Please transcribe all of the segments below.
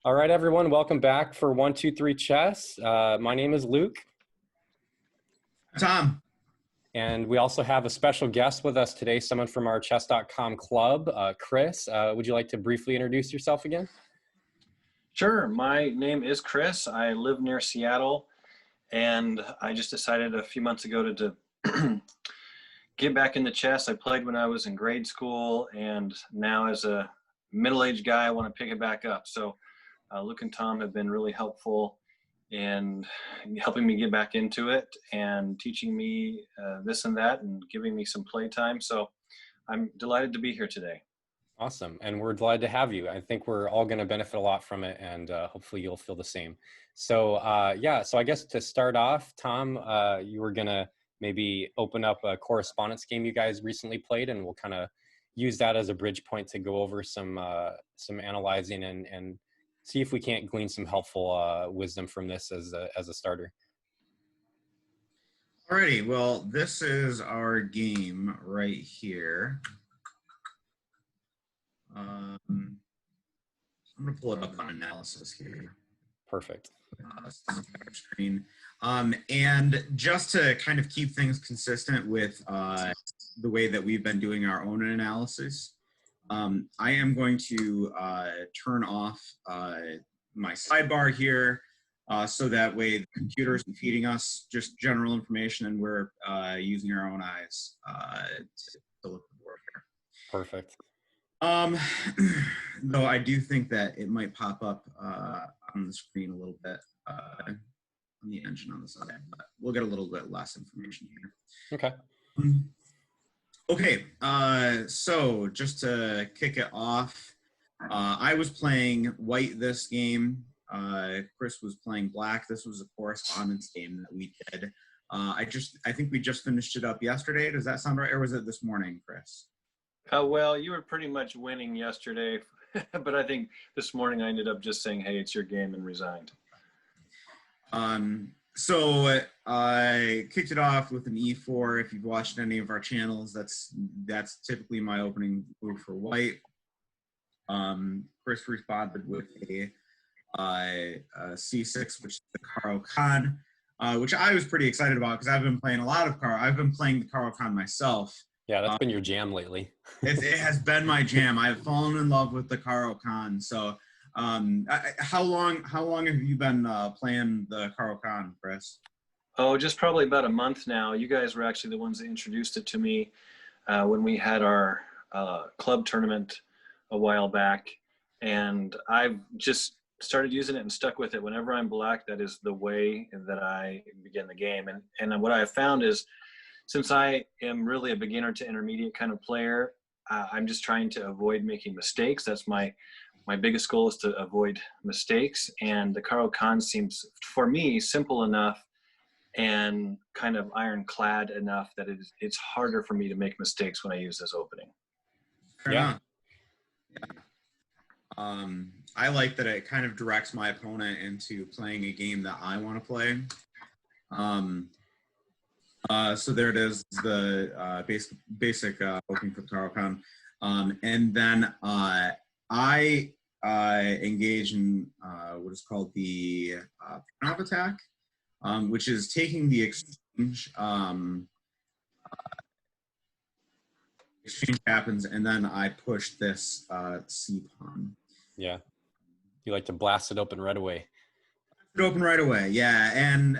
All right, everyone, welcome back for 1-2-3 Chess. My name is Luke. Tom. And we also have a special guest with us today, someone from our chess.com club, Chris. Would you like to briefly introduce yourself again? Sure. My name is Chris. I live near Seattle, and I just decided a few months ago to get back into chess. I played when I was in grade school, and now as a middle-aged guy, I want to pick it back up. So Luke and Tom have been really helpful in helping me get back into it and teaching me this and that and giving me some playtime. So I'm delighted to be here today. Awesome. And we're glad to have you. I think we're all going to benefit a lot from it, and hopefully you'll feel the same. So so I guess to start off, Tom, you were going to maybe open up a correspondence game you guys recently played, and we'll kind of use that as a bridge point to go over some analyzing and see if we can't glean some helpful wisdom from this as a starter. Alrighty, well, this is our game right here. I'm going to pull it up on analysis here. Perfect. Screen. And just to kind of keep things consistent with the way that we've been doing our own analysis, I am going to turn off my sidebar here so that way the computer isn't feeding us just general information, and we're using our own eyes to look at the board here. Perfect. Though I do think that it might pop up on the screen a little bit on the engine on the side, but we'll get a little bit less information here. Okay. Okay, so just to kick it off, I was playing white this game. Chris was playing black. This was a correspondence game that we did. I think we just finished it up yesterday. Does that sound right? Or was it this morning, Chris? Well, you were pretty much winning yesterday, but I think this morning I ended up just saying, hey, it's your game, and resigned. So I kicked it off with an e4. If you've watched any of our channels, that's typically my opening move for white. Chris responded with a c6, which is the Caro-Kann, which I was pretty excited about because I've been playing a lot of I've been playing the Caro-Kann myself. Yeah, that's been your jam lately. It has been my jam. I've fallen in love with the Caro-Kann. So how long have you been playing the Caro-Kann, Chris? Oh, just probably about a month now. You guys were actually the ones that introduced it to me when we had our club tournament a while back. And I've just started using it and stuck with it. Whenever I'm black, that is the way that I begin the game. And what I have found is, since I am really a beginner to intermediate kind of player, I'm just trying to avoid making mistakes. That's my biggest goal, is to avoid mistakes. And the Caro-Kann seems, for me, simple enough and kind of ironclad enough that it's harder for me to make mistakes when I use this opening. Yeah. I like that it kind of directs my opponent into playing a game that I want to play. So there it is, the basic opening for the Caro-Kann. And then I engage in what is called the Panov attack, which is taking the exchange. Exchange happens, and then I push this C pawn. Yeah. You like to blast it open right away. It open right away, yeah. And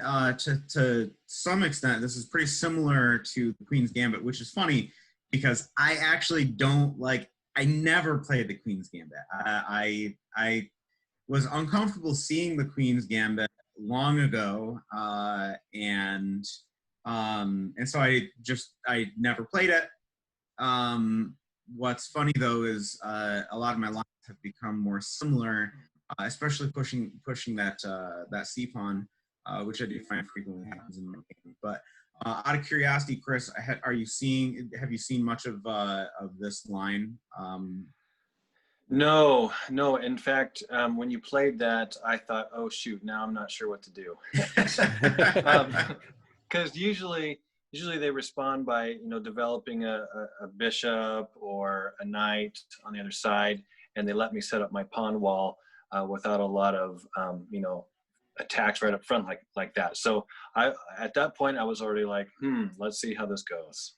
to some extent, this is pretty similar to the Queen's Gambit, which is funny because I actually don't like. I never played the Queen's Gambit. I was uncomfortable seeing the Queen's Gambit long ago, and so I never played it. What's funny though is a lot of my lines have become more similar, especially pushing that C pawn, which I do find frequently happens in my game. But out of curiosity, Chris, have you seen much of this line? No. In fact, when you played that, I thought, oh shoot, now I'm not sure what to do. Because usually they respond by developing a bishop or a knight on the other side, and they let me set up my pawn wall. without a lot of, attacks right up front like that. So at that point, I was already like, let's see how this goes.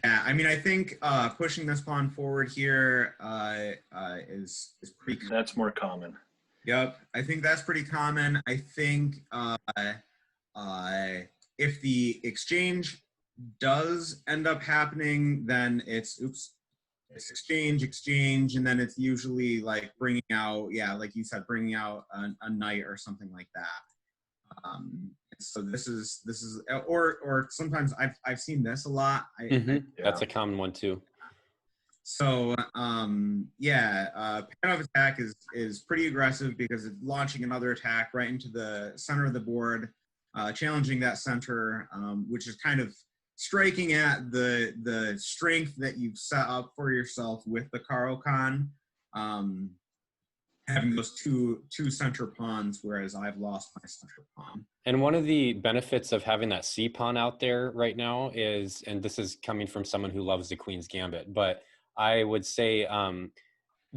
Yeah, I mean, I think pushing this pawn forward here is pretty. That's more common. Yep, I think that's pretty common. I think if the exchange does end up happening, then it's exchange, and then it's usually like bringing out, like you said, bringing out a knight or something like that. So this is or sometimes I've seen this a lot. That's a common one too. So pan of attack is pretty aggressive because it's launching another attack right into the center of the board, challenging that center, which is kind of striking at the strength that you've set up for yourself with the Caro-Kann, having those two center pawns, whereas I've lost my center pawn. And one of the benefits of having that C pawn out there right now is, and this is coming from someone who loves the Queen's Gambit, but I would say,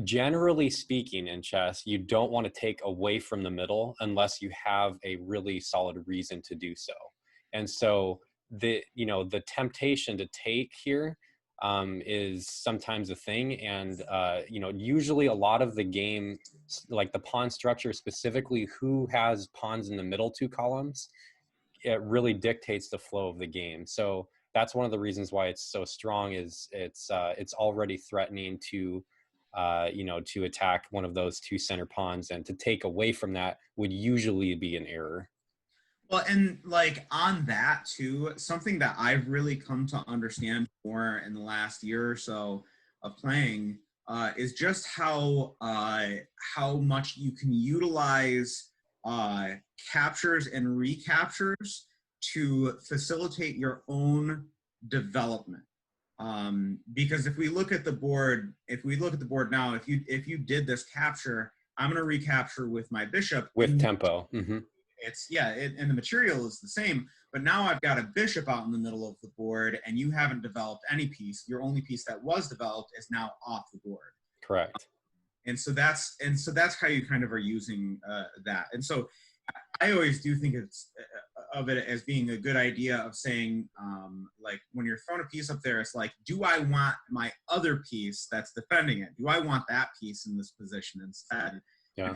generally speaking in chess, you don't want to take away from the middle unless you have a really solid reason to do so. And so the temptation to take here is sometimes a thing. And, usually a lot of the game, like the pawn structure, specifically who has pawns in the middle two columns, it really dictates the flow of the game. So that's one of the reasons why it's so strong, is it's already threatening to, to attack one of those two center pawns, and to take away from that would usually be an error. Well, and like on that too, something that I've really come to understand more in the last year or so of playing is just how much you can utilize captures and recaptures to facilitate your own development. Because if we look at the board now, if you did this capture, I'm going to recapture with my bishop with tempo. And the material is the same, but now I've got a bishop out in the middle of the board, and you haven't developed any piece. Your only piece that was developed is now off the board. Correct. And so that's how you kind of are using that. And so I always do think of it as being a good idea of saying, like when you're throwing a piece up there, it's like, do I want my other piece that's defending it? Do I want that piece in this position instead? Yeah.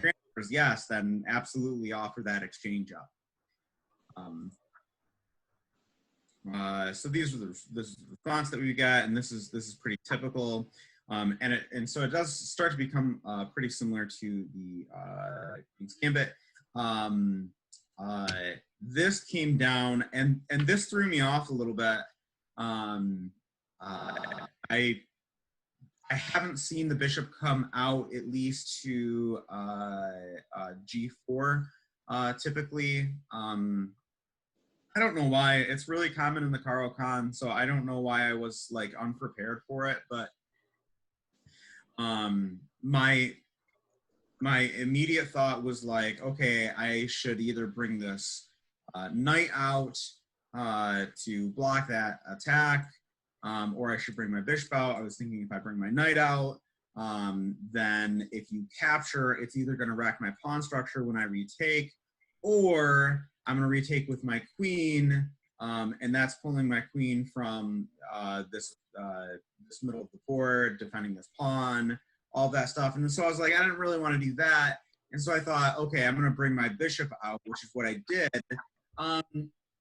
Yes, then absolutely offer that exchange up. So this is the response that we got, and this is pretty typical. And so it does start to become pretty similar to the Queen's Gambit. This came down, and this threw me off a little bit. I haven't seen the bishop come out at least to G4 typically. I don't know why. It's really common in the Caro-Kann, so I don't know why I was like unprepared for it. But my immediate thought was like, okay, I should either bring this knight out to block that attack, or I should bring my bishop out. I was thinking if I bring my knight out, then if you capture, it's either going to wreck my pawn structure when I retake, or I'm going to retake with my queen, and that's pulling my queen from this middle of the board, defending this pawn, all that stuff. And so I was like, I didn't really want to do that. And so I thought, okay, I'm going to bring my bishop out, which is what I did.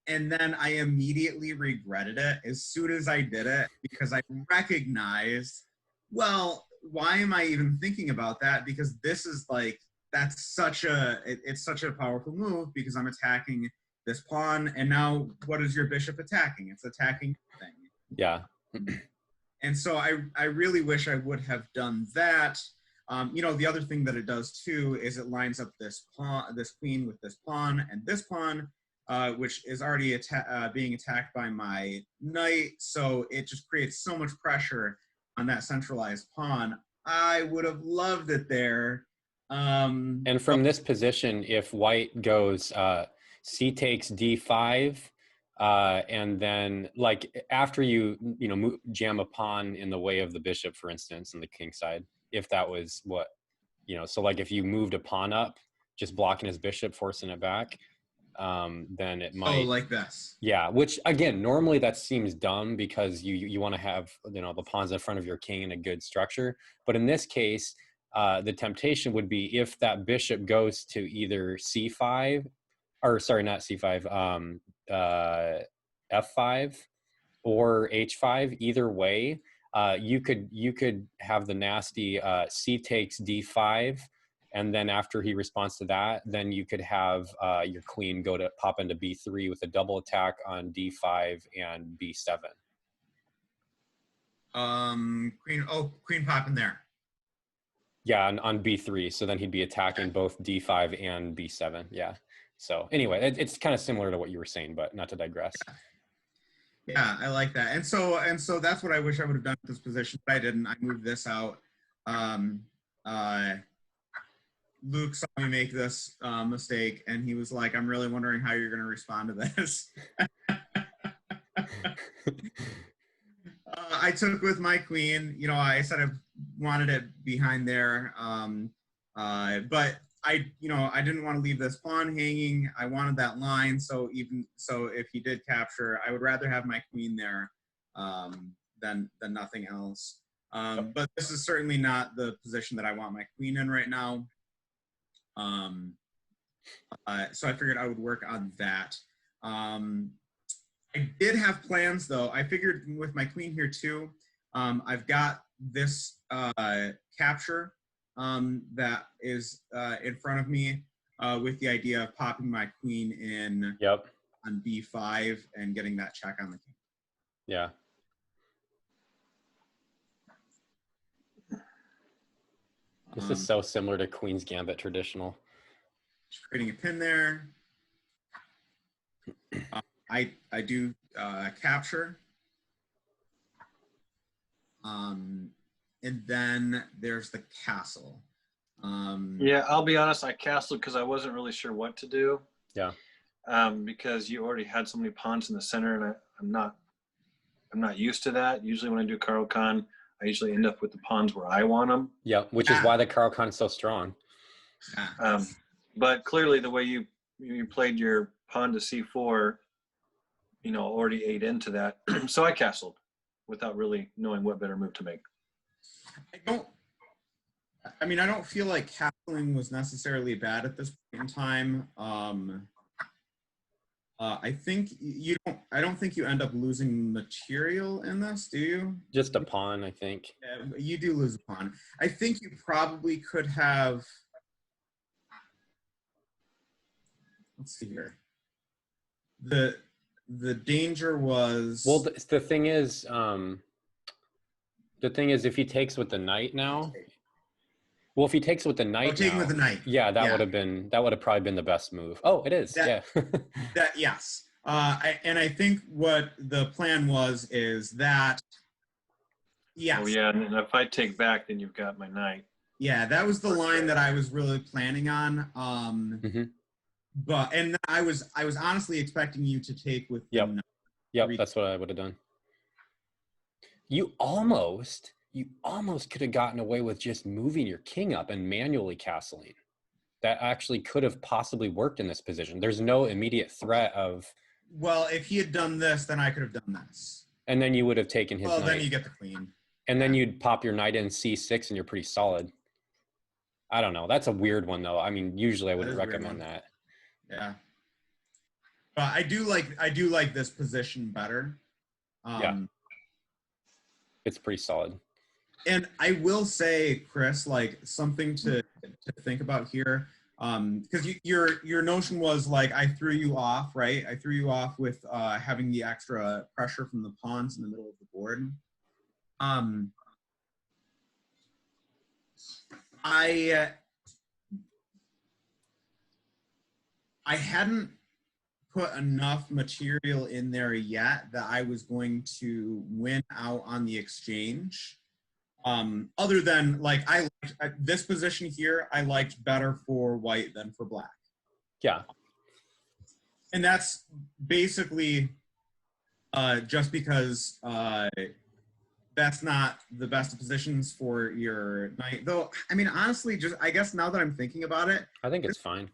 And then I immediately regretted it as soon as I did it, because I recognized, well, why am I even thinking about that? Because this is like, it's such a powerful move, because I'm attacking this pawn. And now what is your bishop attacking? It's attacking nothing. Yeah. And so I really wish I would have done that. The other thing that it does too is it lines up this pawn, this queen with this pawn and this pawn, which is already being attacked by my knight. So it just creates so much pressure on that centralized pawn. I would have loved it there. And from this position, if white goes c takes d5, and then like after you jam a pawn in the way of the bishop, for instance, on the king side, if that was what so like if you moved a pawn up, just blocking his bishop, forcing it back, then it might. Oh, like this. Yeah, which again, normally that seems dumb because you want to have, the pawns in front of your king in a good structure. But in this case, the temptation would be if that bishop goes to either c5, or sorry, not c5, f5 or h5. Either way, you could have the nasty c takes d5, and then after he responds to that, then you could have your queen go to pop into b3 with a double attack on d5 and b7. Queen pop in there. Yeah, on b3. So then he'd be attacking both d5 and b7. Yeah. So anyway, it's kind of similar to what you were saying, but not to digress. Yeah, I like that. And so that's what I wish I would have done with this position, but I didn't. I moved this out. Luke saw me make this mistake, and he was like, I'm really wondering how you're going to respond to this. I took with my queen. I said I wanted it behind there, but I didn't want to leave this pawn hanging. I wanted that line, so if he did capture, I would rather have my queen there than nothing else. But this is certainly not the position that I want my queen in right now. So I figured I would work on that. I did have plans, though. I figured with my queen here too, I've got this capture that is in front of me with the idea of popping my queen in on b5 and getting that check on the king. Yeah. This is so similar to Queen's Gambit traditional. Just creating a pin there. I do capture. And then there's the castle. Yeah, I'll be honest, I castled because I wasn't really sure what to do. Yeah. Because you already had so many pawns in the center, and I'm not used to that. Usually when I do Caro-Kann, I usually end up with the pawns where I want them. Yeah, which is why the Caro-Kann is so strong. But clearly the way you played your pawn to c4, already ate into that. So I castled without really knowing what better move to make. I don't feel like castling was necessarily bad at this point in time. I don't think you end up losing material in this, do you? Just a pawn, I think. Yeah, you do lose a pawn. I think you probably could have. Let's see here. The danger was. Well, the thing is, if he takes with the knight now. Well, if he takes with the knight, taking with the knight. Yeah, that would have probably been the best move. Oh, it is. Yes. I think what the plan is that. Yes. Oh yeah, and if I take back, then you've got my knight. Yeah, that was the line that I was really planning on. But I was honestly expecting you to take with. Yep. That's what I would have done. You almost could have gotten away with just moving your king up and manually castling. That actually could have possibly worked in this position. There's no immediate threat of. Well, if he had done this, then I could have done this. And then you would have taken his knight. Well, then you get the queen. And then you'd pop your knight in c6 and you're pretty solid. I don't know. That's a weird one, though. I mean, usually I wouldn't recommend that. Yeah. But I do like this position better. Yeah. It's pretty solid. And I will say, Chris, like something to think about here, because your notion was like I threw you off, right? I threw you off with having the extra pressure from the pawns in the middle of the board. I hadn't put enough material in there yet that I was going to win out on the exchange. Other than like this position here, I liked better for white than for black. Yeah. And that's basically just because that's not the best of positions for your knight. Though, I mean, honestly, just I guess now that I'm thinking about it, I think it's fine.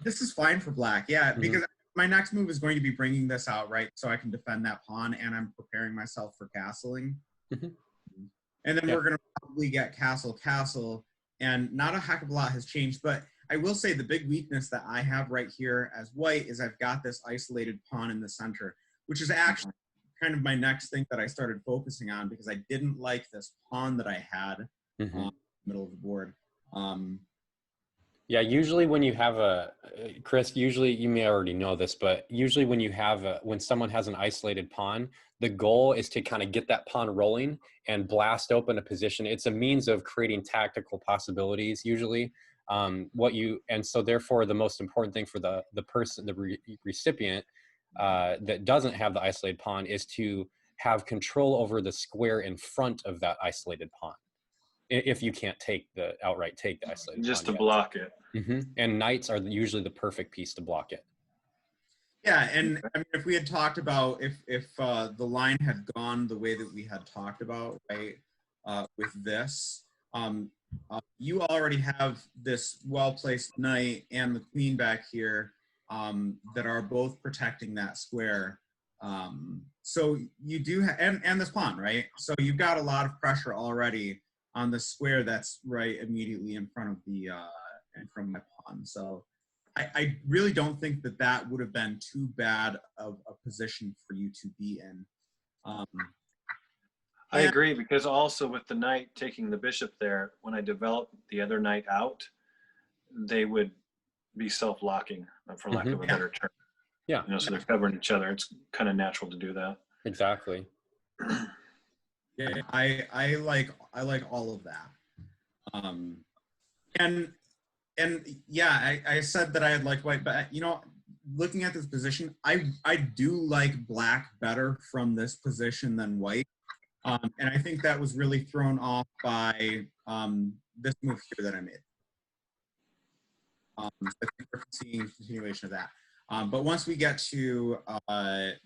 this is fine for black. Yeah, Mhm. because my next move is going to be bringing this out, right? So I can defend that pawn, and I'm preparing myself for castling. Mhm. And then Yeah. we're going to probably get castle, and not a heck of a lot has changed. But I will say the big weakness that I have right here as white is I've got this isolated pawn in the center, which is actually kind of my next thing that I started focusing on because I didn't like this pawn that I had Mhm. in the middle of the board. Yeah, usually when you have Chris, usually you may already know this, but usually when you have when someone has an isolated pawn, the goal is to kind of get that pawn rolling and blast open a position. It's a means of creating tactical possibilities usually. And so therefore the most important thing for the person, the recipient that doesn't have the isolated pawn is to have control over the square in front of that isolated pawn. If you can't outright take the isolated Just pawn to yet. block it. And knights are usually the perfect piece to block it. Yeah, and I mean, if we had talked about if the line had gone the way that we had talked about, right, with this, you already have this well-placed knight and the queen back here that are both protecting that square. So you do have, and this pawn, right? So you've got a lot of pressure already on the square that's right immediately in front of the in front of my pawn. So I really don't think that that would have been too bad of a position for you to be in. I agree, because also with the knight taking the bishop there, when I develop the other knight out, they would be self-locking, for lack of a better term. Yeah. You know, so they're covering each other. It's kind of natural to do that. Exactly. Yeah, I like all of that. And yeah, I said that I had liked white, but you know, looking at this position, I do like black better from this position than white. And I think that was really thrown off by this move here that I made. So I think we're seeing a continuation of that. But once we get to the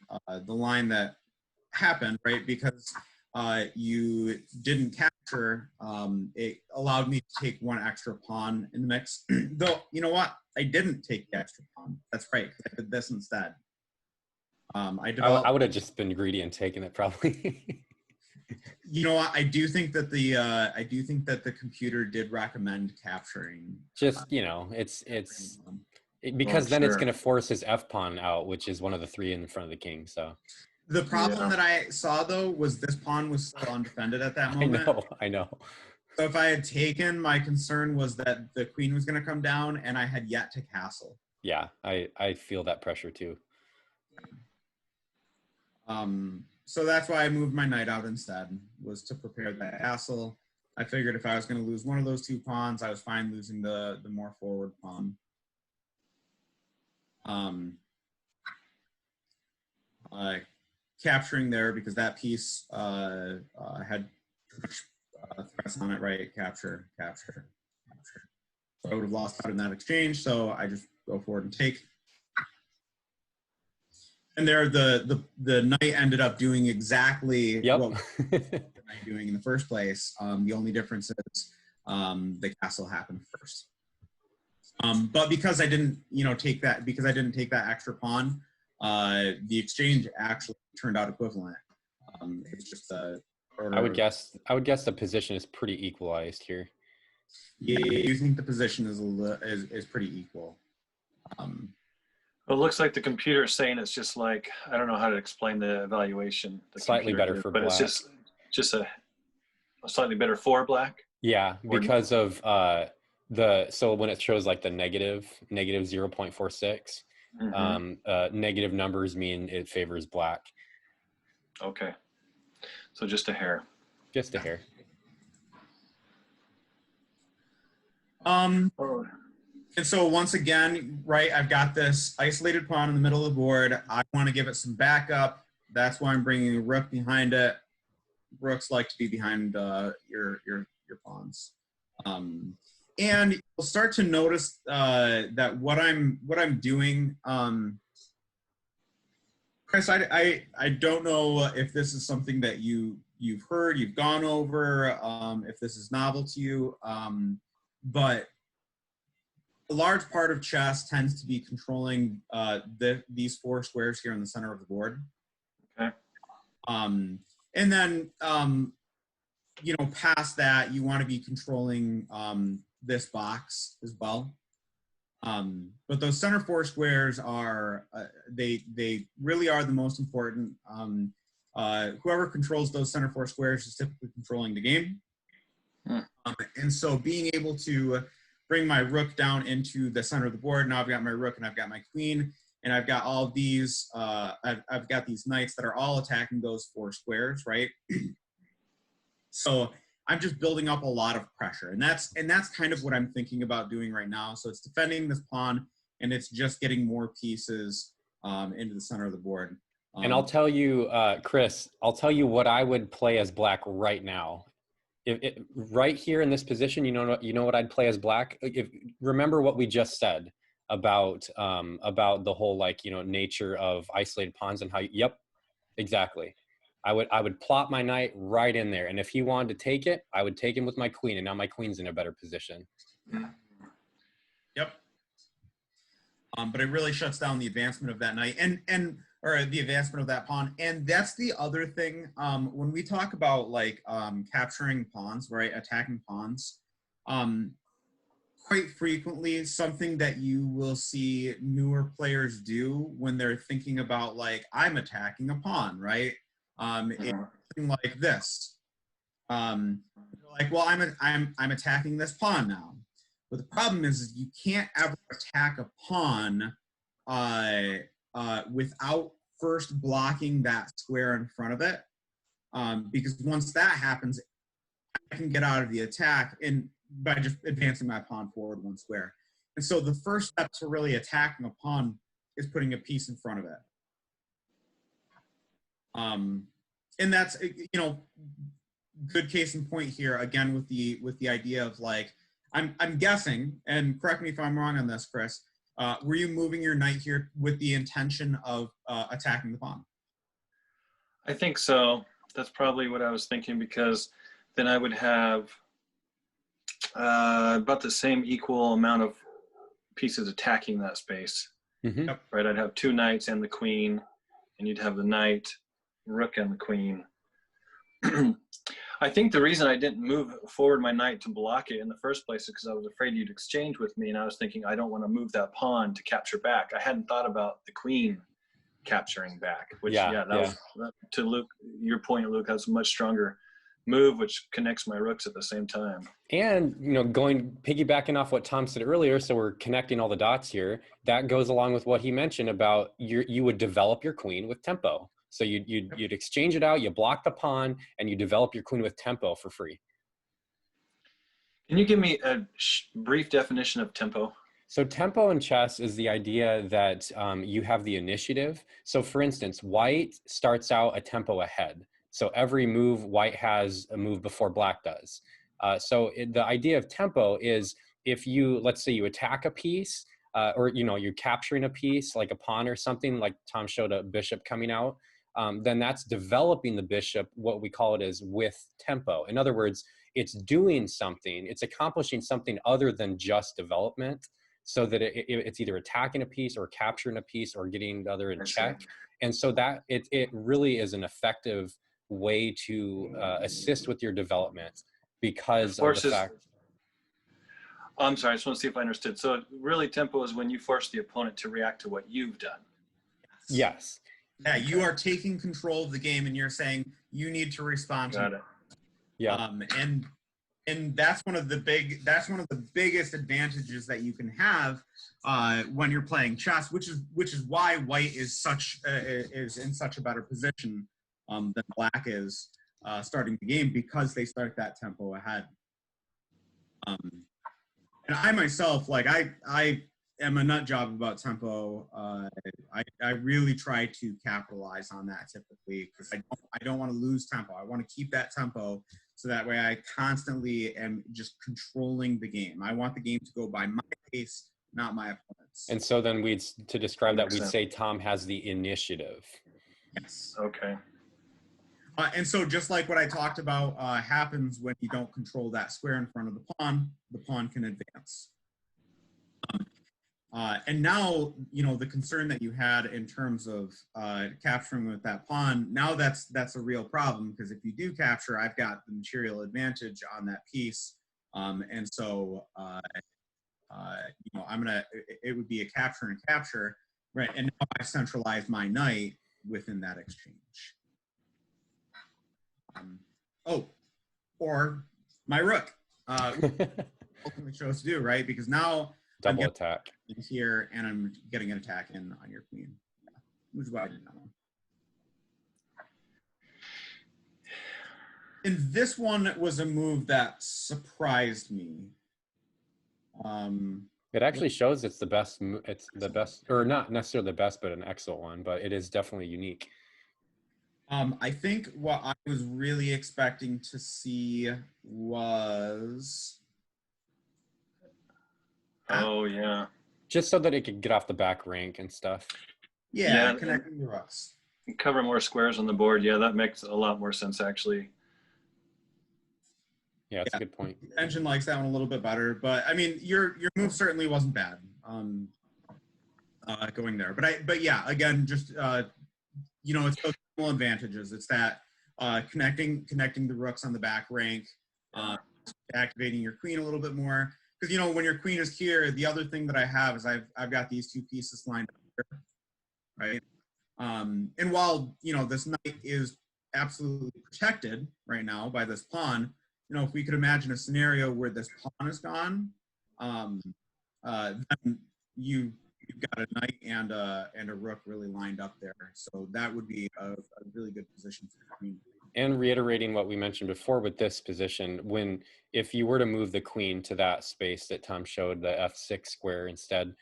line that happened, right, because you didn't capture, it allowed me to take one extra pawn in the mix. Though, you know what? I didn't take the extra pawn. That's right, because I did this instead. I would have just been greedy and taken it probably. You know what? I do think that the computer did recommend capturing. Just, you know, because then it's going to force his F pawn out, which is one of the three in front of the king. So the problem that I saw though was this pawn was still undefended at that moment. I know. So if I had taken, my concern was that the queen was going to come down, and I had yet to castle. Yeah, I feel that pressure too. So that's why I moved my knight out instead, was to prepare that castle. I figured if I was going to lose one of those two pawns, I was fine losing the more forward pawn. Capturing there, because that piece had threats on it, right? Capture. So I would have lost out in that exchange, so I just go forward and take. And there, the knight ended up doing exactly what the knight doing in the first place. The only difference is the castle happened first. But because I didn't, take that, extra pawn, the exchange actually turned out equivalent. It's just I would guess the position is pretty equalized here. Yeah, you think the position is pretty equal. Well, it looks like the computer is saying it's just like, I don't know how to explain the evaluation. Slightly better for black. But it's just a slightly better for black? Yeah, because of so when it shows like the negative 0.46, negative numbers mean it favors black. Okay. So just a hair. Just a hair. And so once again, right, I've got this isolated pawn in the middle of the board. I want to give it some backup. That's why I'm bringing a rook behind it. Rooks like to be behind your pawns. And you'll start to notice that what I'm doing, Chris, I don't know if this is something that you you've heard, you've gone over, if this is novel to you. But a large part of chess tends to be controlling these 4 squares here in the center of the board. Okay. And then, you know, past that, you want to be controlling this box as well. But those center 4 squares are, they really are the most important. Whoever controls those center 4 squares is typically controlling the game. And so being able to bring my rook down into the center of the board, now I've got my rook and I've got my queen, and I've got all of these, I've got these knights that are all attacking those 4 squares, right? So I'm just building up a lot of pressure, and that's kind of what I'm thinking about doing right now. So it's defending this pawn, and it's just getting more pieces into the center of the board. And I'll tell you, Chris, I'll tell you what I would play as black right now. Right here in this position, you know what I'd play as black. Remember what we just said about the whole, like, you know, nature of isolated pawns and how. Yep, exactly. I would plop my knight right in there, and if he wanted to take it, I would take him with my queen, and now my queen's in a better position. Yep. But it really shuts down the advancement of that knight or the advancement of that pawn. And that's the other thing. When we talk about, like, capturing pawns, right, attacking pawns, quite frequently something that you will see newer players do when they're thinking about, like, I'm attacking a pawn, right? It's something like this. Like, well, I'm attacking this pawn now. But the problem is you can't ever attack a pawn without first blocking that square in front of it, because once that happens, I can get out of the attack by just advancing my pawn forward 1 square. And so the first step to really attacking a pawn is putting a piece in front of it. And that's, you know, good case in point here again with the idea of, like, I'm guessing, and correct me if I'm wrong on this, Chris, were you moving your knight here with the intention of attacking the pawn? I think so. That's probably what I was thinking, because then I would have about the same equal amount of pieces attacking that space. Mm-hmm. Right? I'd have 2 knights and the queen, and you'd have the knight, rook, and the queen. I think the reason I didn't move forward my knight to block it in the first place is because I was afraid you'd exchange with me, and I was thinking I don't want to move that pawn to capture back. I hadn't thought about the queen capturing back, which was, to Luke, your point, Luke, that's a much stronger move, which connects my rooks at the same time. And, you know, piggybacking off what Tom said earlier, so we're connecting all the dots here, that goes along with what he mentioned about you would develop your queen with tempo. So you'd exchange it out, you block the pawn, and you develop your queen with tempo for free. Can you give me a brief definition of tempo? So tempo in chess is the idea that you have the initiative. So for instance, white starts out a tempo ahead. So every move, white has a move before black does. The idea of tempo is, if let's say you attack a piece, or, you know, you're capturing a piece like a pawn or something, like Tom showed a bishop coming out, then that's developing the bishop. What we call it is with tempo. In other words, it's doing something, it's accomplishing something other than just development, so that it's either attacking a piece or capturing a piece or getting the other in check. And so that it really is an effective way to assist with your development, because of the fact. I'm sorry, I just want to see if I understood. So really, tempo is when you force the opponent to react to what you've done. Yes. Yeah, you are taking control of the game, and you're saying you need to respond to it. Yeah. And that's one of the biggest advantages that you can have when you're playing chess, which is why white is in such a better position than black is starting the game, because they start that tempo ahead. And I myself, like, I am a nut job about tempo. I really try to capitalize on that typically, because I don't want to lose tempo. I want to keep that tempo, so that way I constantly am just controlling the game. I want the game to go by my pace, not my opponent's. And so then to describe that, we'd say Tom has the initiative. Yes. Okay. And so just like what I talked about happens when you don't control that square in front of the pawn can advance. And now, you know, the concern that you had in terms of capturing with that pawn, now that's a real problem, because if you do capture, I've got the material advantage on that piece. And so, you know, it would be a capture and capture, right? And now I centralize my knight within that exchange. Or my rook, ultimately chose to do, right? Because now Double attack here, and I'm getting an attack in on your queen. Yeah. Which is why I did that one. And this one was a move that surprised me. It actually shows it's the best, or not necessarily the best, but an excellent one, but it is definitely unique. I think what I was really expecting to see was... Oh, yeah. Just so that it could get off the back rank and stuff. Yeah, connecting the rooks. Cover more squares on the board. Yeah, that makes a lot more sense, actually. Yeah, that's a good point. Engine likes that one a little bit better, but I mean, your move certainly wasn't bad going there. But yeah, again, just you know, it's those small advantages. It's that connecting the rooks on the back rank, activating your queen a little bit more. Because, you know, when your queen is here, the other thing that I have is I've got these two pieces lined up here, right? And while, you know, this knight is absolutely protected right now by this pawn, you know, if we could imagine a scenario where this pawn is gone, then you've got a knight and a rook really lined up there. So that would be a really good position for your queen. And reiterating what we mentioned before with this position, if you were to move the queen to that space that Tom showed, the F6 square instead,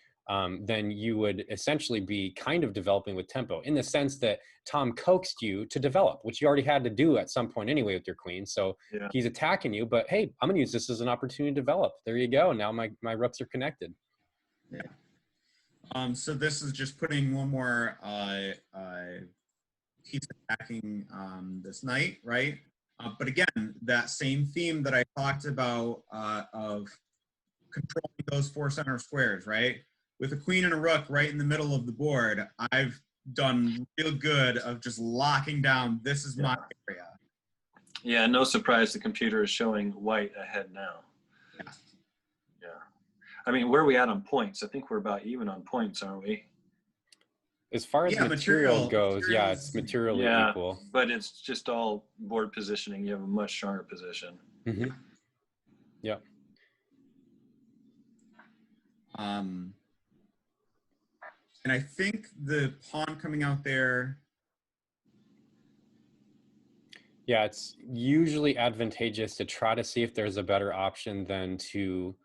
then you would essentially be kind of developing with tempo, in the sense that Tom coaxed you to develop, which you already had to do at some point anyway with your queen. So he's attacking you, but hey, I'm gonna use this as an opportunity to develop. There you go. Now my rooks are connected. Yeah. So this is just putting one more piece attacking this knight, right? But again, that same theme that I talked about of controlling those 4 center squares, right? With a queen and a rook right in the middle of the board, I've done real good of just locking down, this is my area. Yeah, no surprise the computer is showing white ahead now. Yeah. I mean, where are we at on points? I think we're about even on points, aren't we? As far as material goes, yeah, it's materially equal. But it's just all board positioning. You have a much stronger position. Mm-hmm. Yeah. And I think the pawn coming out there. Yeah, it's usually advantageous to try to see if there's a better option than to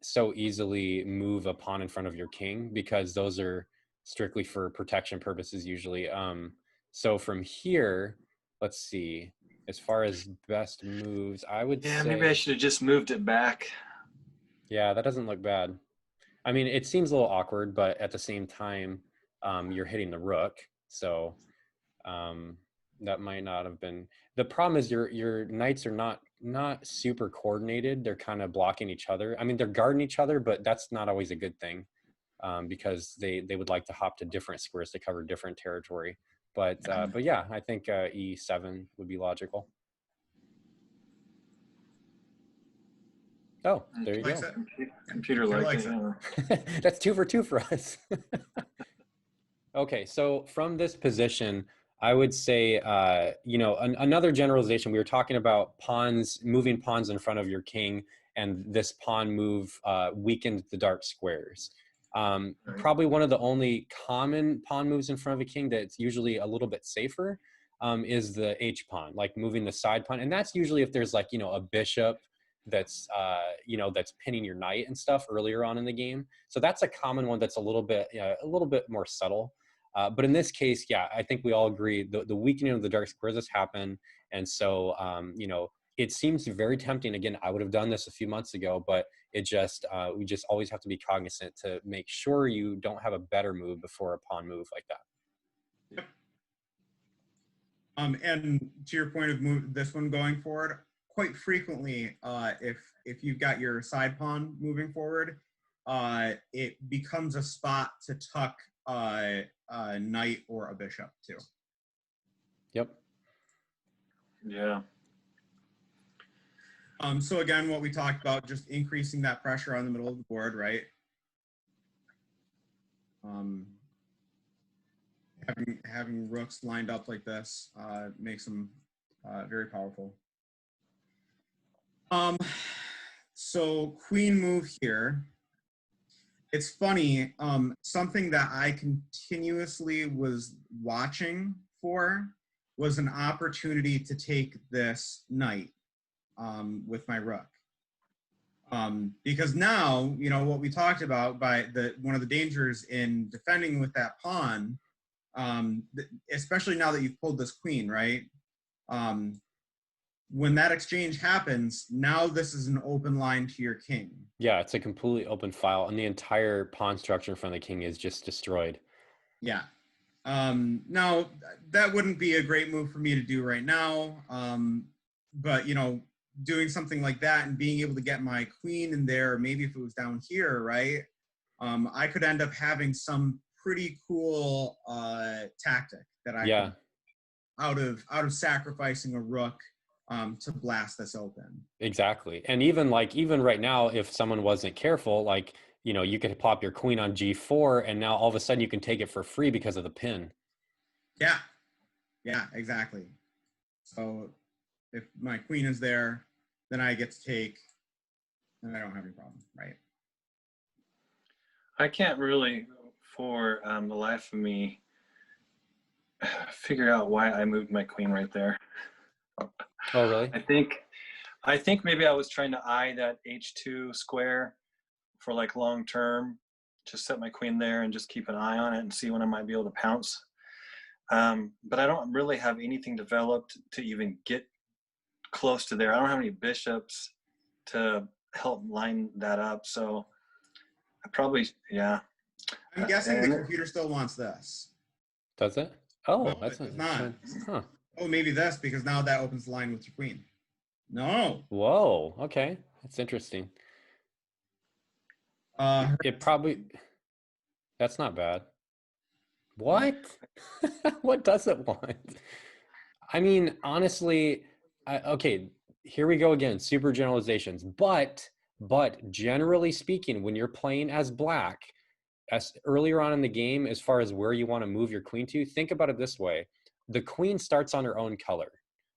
so easily move a pawn in front of your king, because those are strictly for protection purposes usually. So from here, let's see, as far as best moves, I would say maybe I should have just moved it back. Yeah, that doesn't look bad. I mean, it seems a little awkward, but at the same time, you're hitting the rook, so that might not have been. The problem is your knights are not super coordinated. They're kind of blocking each other. I mean, they're guarding each other, but that's not always a good thing, because they would like to hop to different squares to cover different territory. But yeah, I think E7 would be logical. Oh, there you go. Computer likes it. That's 2 for 2 for us. Okay, so from this position, I would say, you know, another generalization, we were talking about moving pawns in front of your king, and this pawn move weakened the dark squares. Probably one of the only common pawn moves in front of a king that's usually a little bit safer is the H pawn, like moving the side pawn. And that's usually if there's, like, you know, a bishop that's you know, that's pinning your knight and stuff earlier on in the game. So that's a common one that's a little bit more subtle. But in this case, yeah, I think we all agree the weakening of the dark squares has happened. And so, you know, it seems very tempting. Again, I would have done this a few months ago, but it just, we just always have to be cognizant to make sure you don't have a better move before a pawn move like that. And to your point of this one going forward, quite frequently, if you've got your side pawn moving forward, it becomes a spot to tuck a knight or a bishop too. Yep. Yeah. So again, what we talked about, just increasing that pressure on the middle of the board, right? Having rooks lined up like this makes them very powerful. So queen move here. It's funny, something that I continuously was watching for was an opportunity to take this knight with my rook. Because now, you know, what we talked about by one of the dangers in defending with that pawn, especially now that you've pulled this queen, right? When that exchange happens, now this is an open line to your king. Yeah, it's a completely open file, and the entire pawn structure in front of the king is just destroyed. Yeah. Now, that wouldn't be a great move for me to do right now, but, you know, doing something like that and being able to get my queen in there, maybe if it was down here, right, I could end up having some pretty cool tactic that I could, out of sacrificing a rook to blast this open. Exactly. And even right now, if someone wasn't careful, like, you know, you could plop your queen on g4 and now all of a sudden you can take it for free because of the pin. Yeah. Yeah, exactly. So if my queen is there, then I get to take, and I don't have any problem, right? I can't really, for the life of me, figure out why I moved my queen right there. Oh, really? I think maybe I was trying to eye that h2 square for like long term, just set my queen there and just keep an eye on it and see when I might be able to pounce. But I don't really have anything developed to even get close to there. I don't have any bishops to help line that up. So I probably, yeah. I'm guessing the computer still wants this. Does it? Oh, no, that's not. Huh. Oh, maybe this, because now that opens the line with your queen. No. Whoa. Okay. That's interesting. It probably, that's not bad. What? What does it want? I mean, honestly, okay, here we go again, super generalizations. But generally speaking, when you're playing as black, as earlier on in the game, as far as where you want to move your queen to, think about it this way. The queen starts on her own color,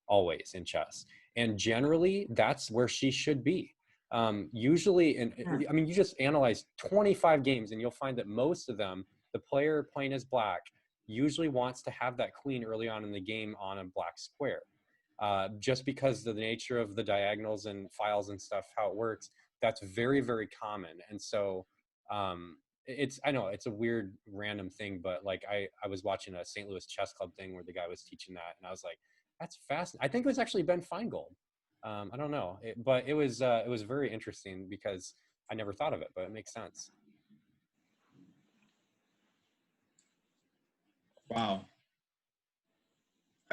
always in chess. And generally, that's where she should be. Usually, and I mean, you just analyze 25 games and you'll find that most of them, the player playing as black usually wants to have that queen early on in the game on a black square. Just because of the nature of the diagonals and files and stuff, how it works, that's very, very common. And so I know it's a weird random thing, but like I was watching a St. Louis Chess Club thing where the guy was teaching that, and I was like, that's fascinating. I think it was actually Ben Feingold. I don't know, but it was very interesting because I never thought of it, but it makes sense. Wow.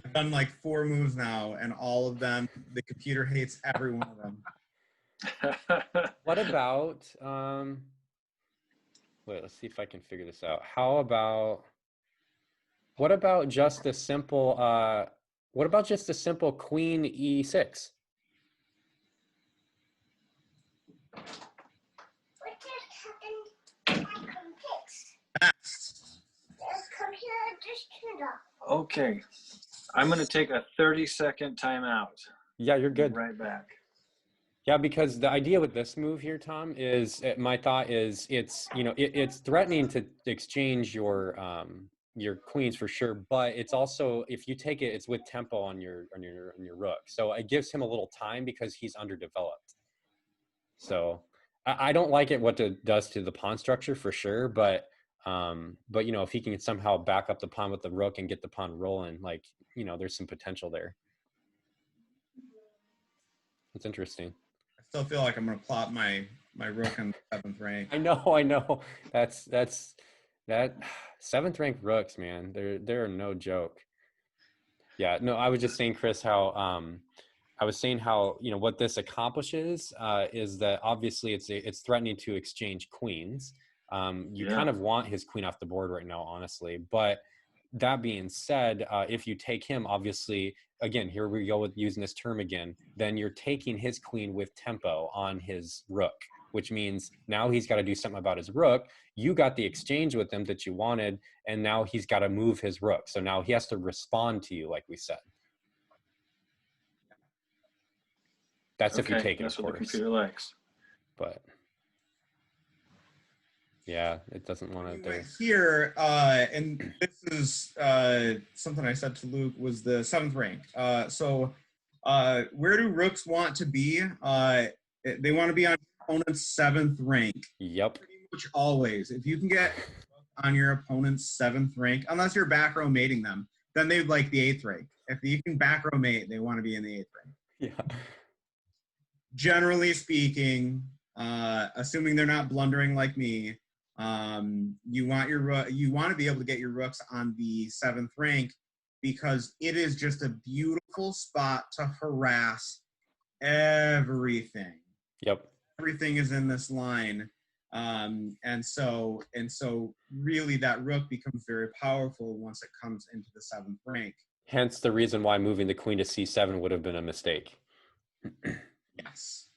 I've done like 4 moves now, and all of them, the computer hates every one of them. What about, wait, let's see if I can figure this out. What about just a simple queen e6? Okay, I'm going to take a 30-second timeout. Yeah, you're good. Right back. Yeah, because the idea with this move here, Tom, is my thought is it's threatening to exchange your queens for sure, but it's also, if you take it, it's with tempo on your rook, so it gives him a little time because he's underdeveloped. So I don't like it what it does to the pawn structure for sure, but you know, if he can somehow back up the pawn with the rook and get the pawn rolling, like, you know, there's some potential there. It's interesting. I still feel like I'm going to plop my rook on the 7th rank. I know. That's that 7th rank rooks, man. They're no joke. Yeah, no, I was just saying, Chris, how I was saying how, what this accomplishes is that obviously it's threatening to exchange queens. You Yeah. kind of want his queen off the board right now, honestly. But that being said, if you take him, obviously, again, here we go with using this term again, then you're taking his queen with tempo on his rook, which means now he's got to do something about his rook. You got the exchange with him that you wanted, and now he's got to move his rook. So now he has to respond to you, like we said. That's if you take it, that's of what the course. computer likes. But yeah, it doesn't want to do. Here, and this is something I said to Luke, was the 7th rank. So where do rooks want to be? They want to be on opponent's 7th rank. Yep. Pretty much always. If you can get on your opponent's 7th rank, unless you're back row mating them, then they'd like the 8th rank. If you can back row mate, they want to be in the 8th rank. Yeah. Generally speaking, assuming they're not blundering like me, you want to be able to get your rooks on the 7th rank, because it is just a beautiful spot to harass everything. Yep. Everything is in this line. And so really that rook becomes very powerful once it comes into the 7th rank. Hence the reason why moving the queen to c7 would have been a mistake. Yes.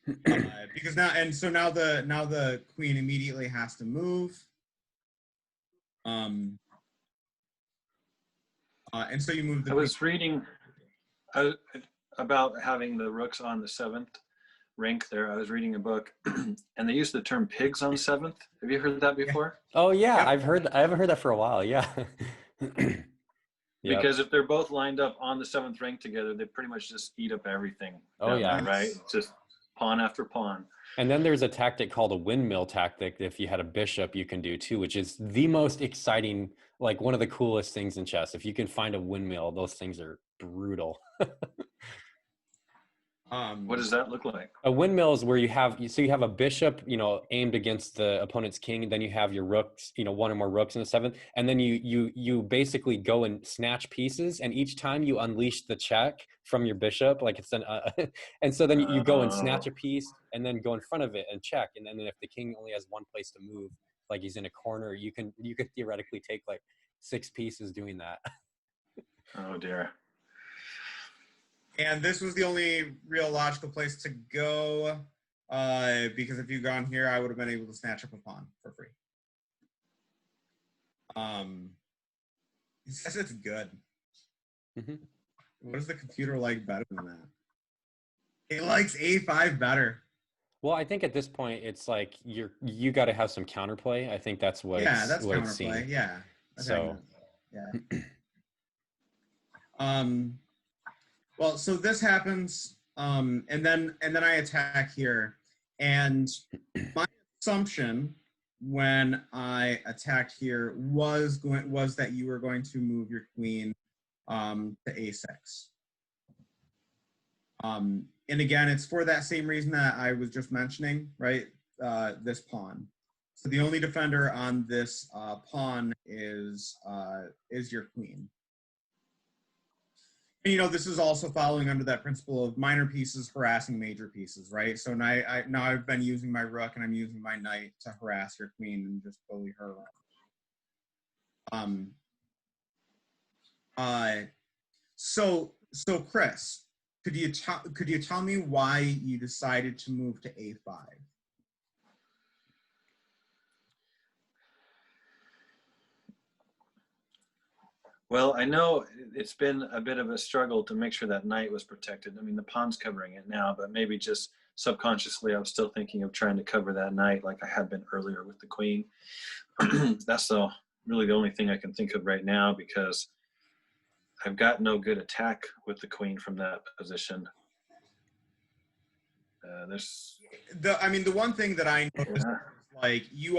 Because now the queen immediately has to move. And so you move the I was reading about having the rooks on the 7th rank there. I was reading a book and they use the term pigs on 7th. Have you heard that before? Oh yeah, Yep. I haven't heard that for a while. Yeah. Yep. Because if they're both lined up on the 7th rank together, they pretty much just eat up everything. Oh yeah. There, right? Just pawn after pawn. And then there's a tactic called a windmill tactic that if you had a bishop you can do too, which is the most exciting, like one of the coolest things in chess. If you can find a windmill, those things are brutal. What does that look like? A windmill is where you have a bishop, aimed against the opponent's king, and then you have your rooks, one or more rooks in the 7th, and then you basically go and snatch pieces, and each time you unleash the check from your bishop, like it's and so then you go and snatch a piece, and then go in front of it and check, and then if the king only has one place to move, like he's in a corner, you can theoretically take like 6 pieces doing that. Oh dear. And this was the only real logical place to go, because if you'd gone here, I would have been able to snatch up a pawn for free. He says it's good. Mm-hmm. What does the computer like better than that? It likes A5 better. Well, I think at this point it's like you got to have some counterplay. I think that's what that's what counterplay. it's seeing. Yeah. So yeah. Well, so this happens, and then I attack here, and my assumption when I attacked here was that you were going to move your queen to a6. And again, it's for that same reason that I was just mentioning, right? This pawn. So the only defender on this pawn is your queen. And, this is also following under that principle of minor pieces harassing major pieces, right? So now I've been using my rook and I'm using my knight to harass your queen and just bully her around. So Chris, could you tell me why you decided to move to A5? Well, I know it's been a bit of a struggle to make sure that knight was protected. I mean, the pawn's covering it now, but maybe just subconsciously I was still thinking of trying to cover that knight like I had been earlier with the queen. That's really the only thing I can think of right now, because I've got no good attack with the queen from that position. The one thing that I noticed, like you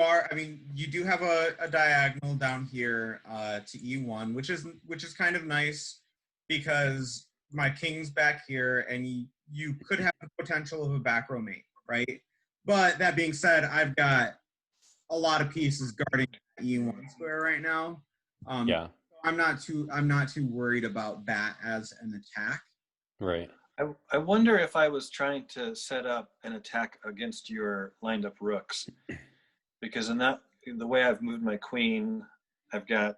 do have a diagonal down here to E1, which is kind of nice because my king's back here, and you could have the potential of a back row mate, right? But that being said, I've got a lot of pieces guarding E1 square right now. Yeah. I'm not too worried about that as an attack. Right. I wonder if I was trying to set up an attack against your lined up rooks, because the way I've moved my queen, I've got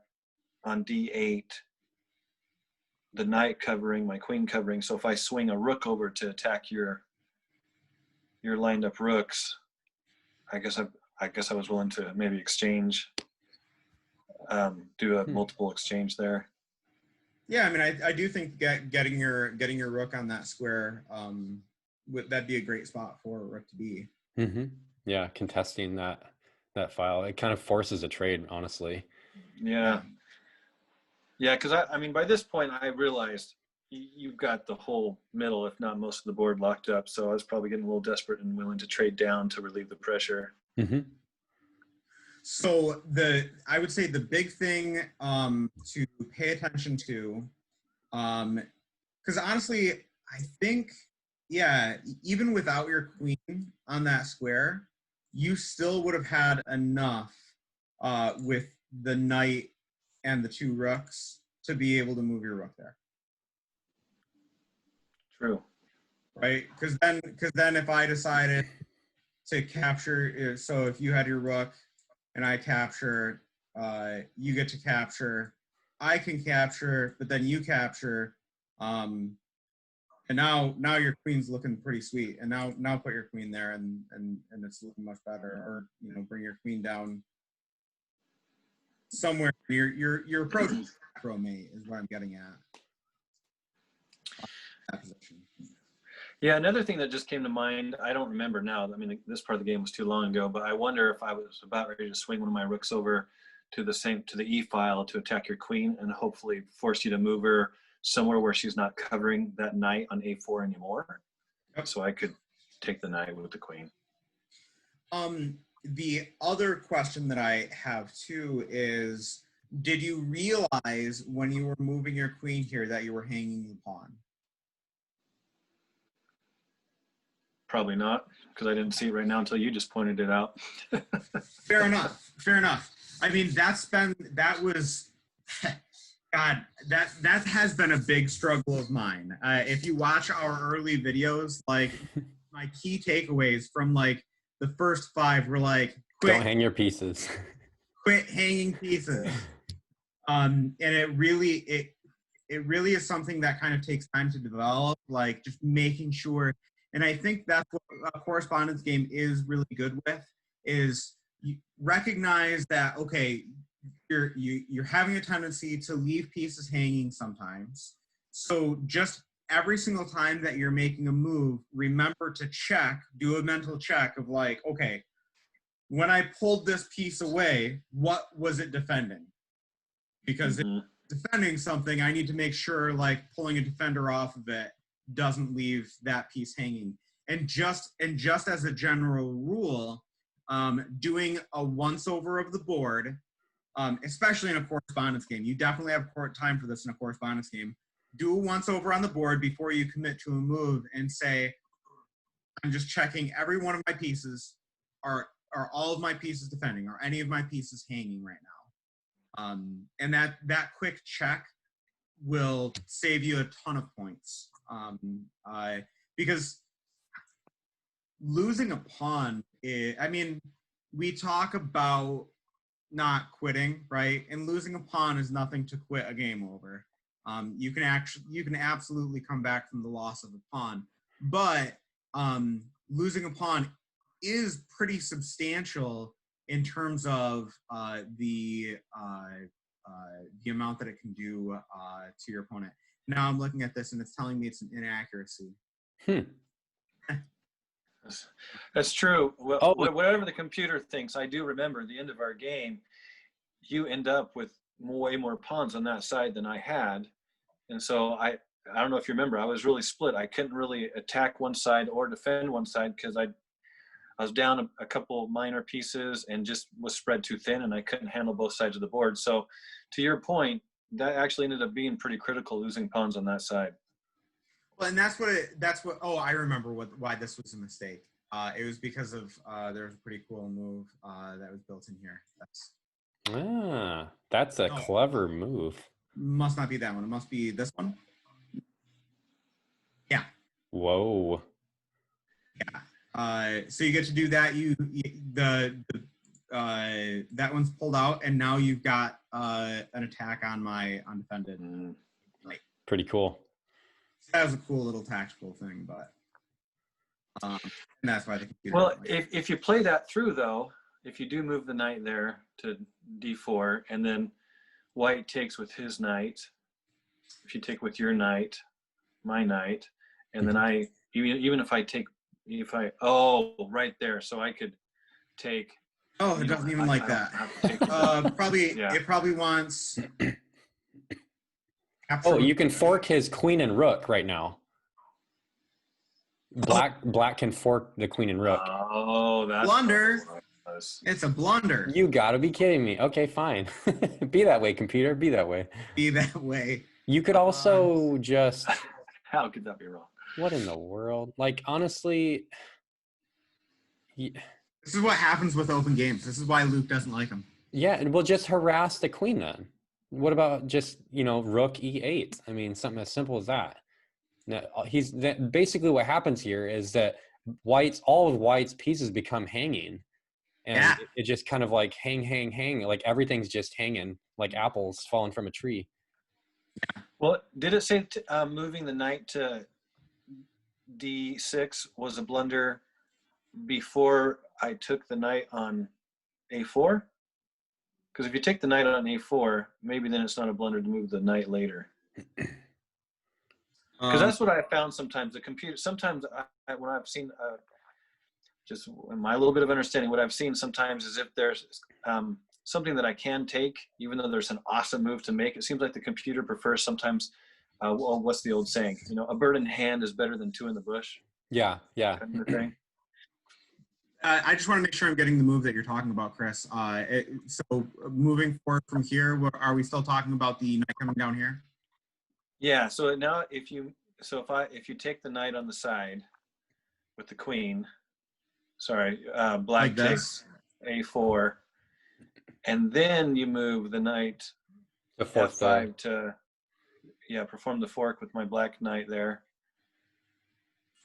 on D8 the knight covering, my queen covering. So if I swing a rook over to attack your lined up rooks, I guess I was willing to maybe exchange, do a multiple exchange there. Yeah, I mean, I do think getting your rook on that square, that'd be a great spot for a rook to be. Mm-hmm. Yeah, contesting that file, it kind of forces a trade, honestly. Yeah. Yeah, because I mean, by this point, I realized you've got the whole middle, if not most of the board, locked up. So I was probably getting a little desperate and willing to trade down to relieve the pressure. Mm-hmm. So I would say the big thing to pay attention to, because honestly, I think, yeah, even without your queen on that square, you still would have had enough with the knight and the 2 rooks to be able to move your rook there. True. Right? Because then if I decided to capture, so if you had your rook and I capture, you get to capture, I can capture, but then you capture, and now your queen's looking pretty sweet. And now put your queen there and it's looking much better. Or bring your queen down somewhere. Your approach is mate is what I'm getting at. That position. Yeah, another thing that just came to mind, I don't remember now. I mean, this part of the game was too long ago, but I wonder if I was about ready to swing one of my rooks over to the E file to attack your queen and hopefully force you to move her somewhere where she's not covering that knight on A4 anymore. Yep. So I could take the knight with the queen. The other question that I have too is, did you realize when you were moving your queen here that you were hanging the pawn? Probably not, because I didn't see it right now until you just pointed it out. Fair enough. I mean, that has been a big struggle of mine. If you watch our early videos, like my key takeaways from like the first 5 were like, don't hang your pieces. Quit hanging pieces. And it really is something that kind of takes time to develop, like just making sure. And I think that's what a correspondence game is really good with, is you recognize that, okay, you're having a tendency to leave pieces hanging sometimes. So just every single time that you're making a move, remember to do a mental check of like, okay, when I pulled this piece away, what was it defending? Because if it's defending something, I need to make sure like pulling a defender off of it doesn't leave that piece hanging. And just as a general rule, doing a once over of the board, especially in a correspondence game, you definitely have time for this in a correspondence game. Do a once over on the board before you commit to a move and say, I'm just checking every one of my pieces. Are all of my pieces defending? Are any of my pieces hanging right now? And that quick check will save you a ton of points. Because losing a pawn, I mean, we talk about not quitting, right? And losing a pawn is nothing to quit a game over. You can absolutely come back from the loss of a pawn, but losing a pawn is pretty substantial in terms of the amount that it can do to your opponent. Now I'm looking at this and it's telling me it's an inaccuracy. That's true. Well, whatever the computer thinks, I do remember at the end of our game, you end up with way more pawns on that side than I had. And so I don't know if you remember, I was really split. I couldn't really attack one side or defend one side because I was down a couple minor pieces and just was spread too thin and I couldn't handle both sides of the board. So to your point, that actually ended up being pretty critical, losing pawns on that side. Well, and I remember why this was a mistake. It was because of there was a pretty cool move that was built in here. That's a clever move. must not be that one. It must be this one. Yeah. Whoa. Yeah. So you get to do that. That one's pulled out, and now you've got an attack on my undefended. Like, pretty cool. That was a cool little tactical thing, but and that's why the computer. Well, if you play that through though, if you do move the knight there to d4, and then white takes with his knight, if you take with your knight, my knight, and then I even if I take right there, so I could take. Oh, it doesn't even like that. Probably Yeah. It probably wants. Oh, you can fork his queen and rook right now. Black can fork the queen and rook. Oh, that's blunder. It's a blunder. You gotta be kidding me. Okay, fine. Be that way, computer. Be that way. Be that way. You could also just. How could that be wrong? What in the world? Like, honestly. This is what happens with open games. This is why Luke doesn't like them. Yeah, and we'll just harass the queen then. What about just, rook e8? I mean, something as simple as that. Now, basically what happens here is that all of white's pieces become hanging. And it just kind of like hang. Like everything's just hanging, like apples falling from a tree. Well, did it say moving the knight to d6 was a blunder before I took the knight on a4? Because if you take the knight on a4, maybe then it's not a blunder to move the knight later. Because that's what I found sometimes. The computer, sometimes when I've seen, just in my little bit of understanding, what I've seen sometimes is if there's something that I can take, even though there's an awesome move to make, it seems like the computer prefers sometimes, well, what's the old saying? A bird in hand is better than two in the bush. Yeah. Kind of thing. I just want to make sure I'm getting the move that you're talking about, Chris. So moving forward from here, are we still talking about the knight coming down here? Yeah. So now, if you take the knight on the side with the queen, black Like takes a4, and then you move the knight The fork f5 to perform the fork with my black knight there.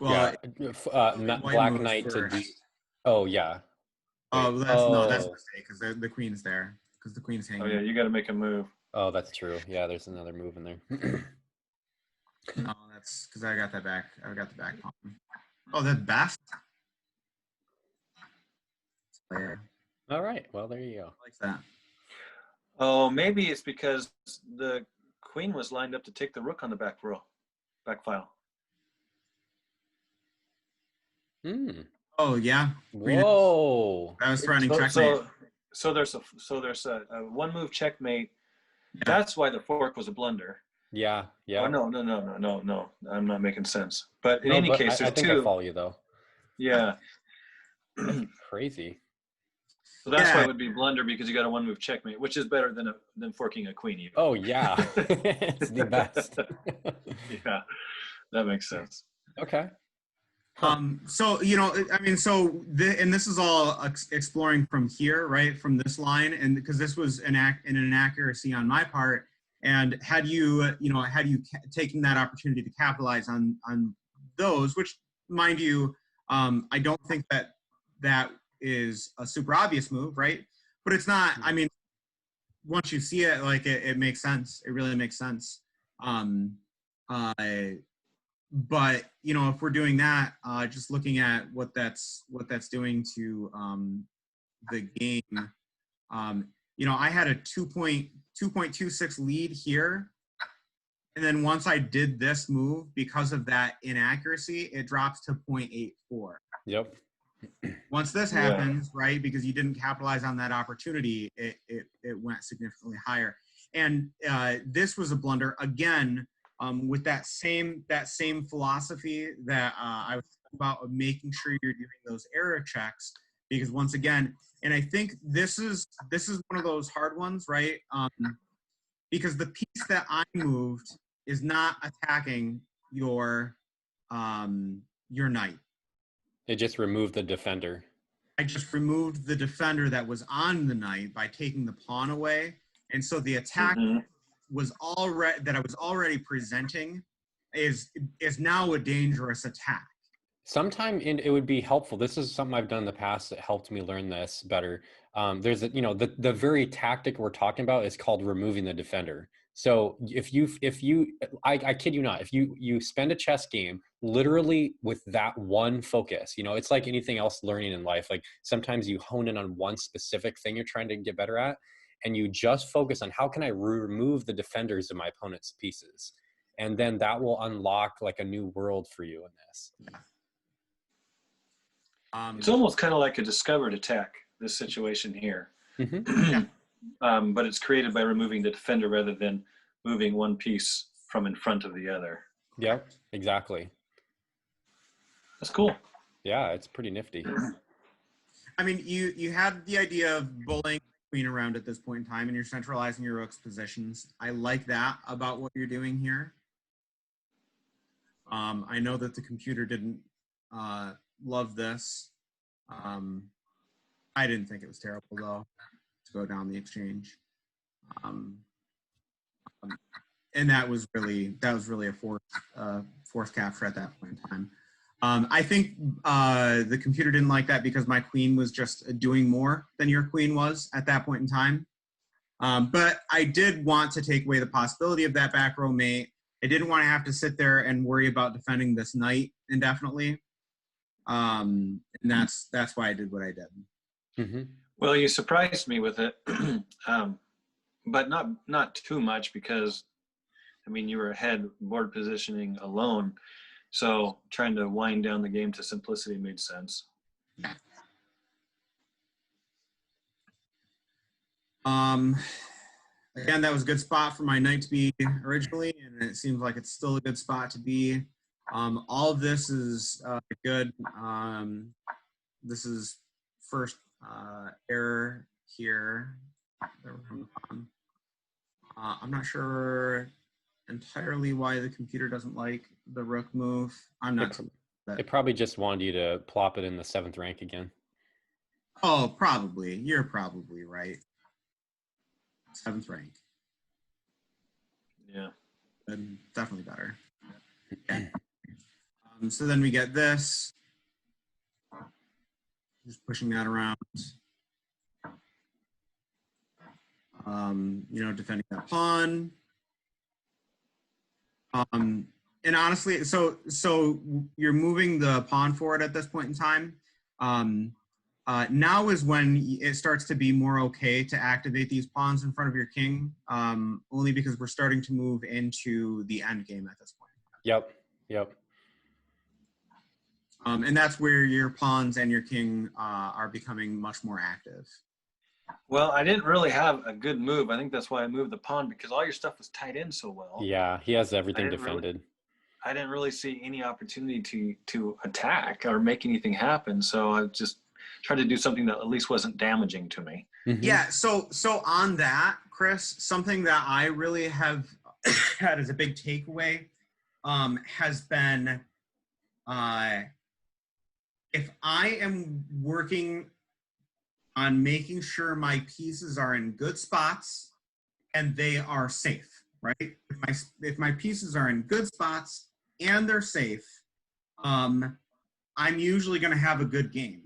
Well, black knight to d. Oh yeah. Oh, that's a mistake because the queen's there because the queen's hanging. Oh yeah, you got to make a move. Oh, that's true. Yeah, there's another move in there. Oh, that's because I got that back. I got the back pawn. Oh, the best. All right. Well, there you go. I like that. Oh, maybe it's because the queen was lined up to take the rook on the back file. Oh yeah. Whoa. I was threatening checkmate. So there's a one move checkmate. Yeah. That's why the fork was a blunder. Yeah. Oh, no. I'm not making sense. But in any case, there's I think two. I follow you though. Yeah. Crazy. So that's why it would be blunder, because you got a one move checkmate, which is better than forking a queen even. Oh yeah. It's the best. Yeah, that makes sense. Okay. So and this is all exploring from here, right, from this line, and because this was an inaccuracy on my part, and had you taken that opportunity to capitalize on those, which, mind you, I don't think that is a super obvious move, right? But it's not. I mean, once you see it, like it makes sense. It really makes sense. But if we're doing that, just looking at what that's doing to the game, I had a 2.26 lead here, and then once I did this move, because of that inaccuracy, it drops to 0.84. Yep. Once this happens, right, because you didn't capitalize on that opportunity, it went significantly higher. And this was a blunder again. With that same philosophy that I was talking about, of making sure you're doing those error checks, because once again, and I think this is one of those hard ones, right? Because the piece that I moved is not attacking your knight. It just removed the defender. I just removed the defender that was on the knight by taking the pawn away, and so the attack already presenting is now a dangerous attack. Sometime it would be helpful. This is something I've done in the past that helped me learn this better. There's the very tactic we're talking about is called removing the defender. So I kid you not, if you spend a chess game literally with that one focus, it's like anything else learning in life. Like sometimes you hone in on one specific thing you're trying to get better at, and you just focus on how can I remove the defenders of my opponent's pieces, and then that will unlock like a new world for you in this. It's almost kind of like a discovered attack, this situation here. Mm-hmm. But it's created by removing the defender rather than moving one piece from in front of the other. Yep, exactly. That's cool. Yeah, it's pretty nifty. I mean, you had the idea of bullying the queen around at this point in time, and you're centralizing your rook's positions. I like that about what you're doing here. I know that the computer didn't love this. I didn't think it was terrible though to go down the exchange, and that was really a forced capture at that point in time. I think the computer didn't like that because my queen was just doing more than your queen was at that point in time. But I did want to take away the possibility of that back row mate. I didn't want to have to sit there and worry about defending this knight indefinitely. And that's why I did what I did. Mm-hmm. Well, you surprised me with it, but not too much because, I mean, you were ahead board positioning alone. So trying to wind down the game to simplicity made sense. Again, that was a good spot for my knight to be originally, and it seems like it's still a good spot to be. All of this is good. This is first error here. I'm not sure entirely why the computer doesn't like the rook move. I'm not sure. It probably just wanted you to plop it in the 7th rank again. Oh, probably. You're probably right. 7th rank. Yeah. Definitely better. Okay. So then we get this. Just pushing that around. Defending that pawn. And honestly, so you're moving the pawn forward at this point in time. Now is when it starts to be more okay to activate these pawns in front of your king, only because we're starting to move into the end game at this point. Yep. And that's where your pawns and your king are becoming much more active. Well, I didn't really have a good move. I think that's why I moved the pawn, because all your stuff was tied in so well. Yeah, he has everything defended. I didn't really see any opportunity to attack or make anything happen. So I just tried to do something that at least wasn't damaging to me. Mm-hmm. Yeah. So on that, Chris, something that I really have had as a big takeaway has been if I am working on making sure my pieces are in good spots and they are safe, right? If my pieces are in good spots and they're safe, I'm usually going to have a good game.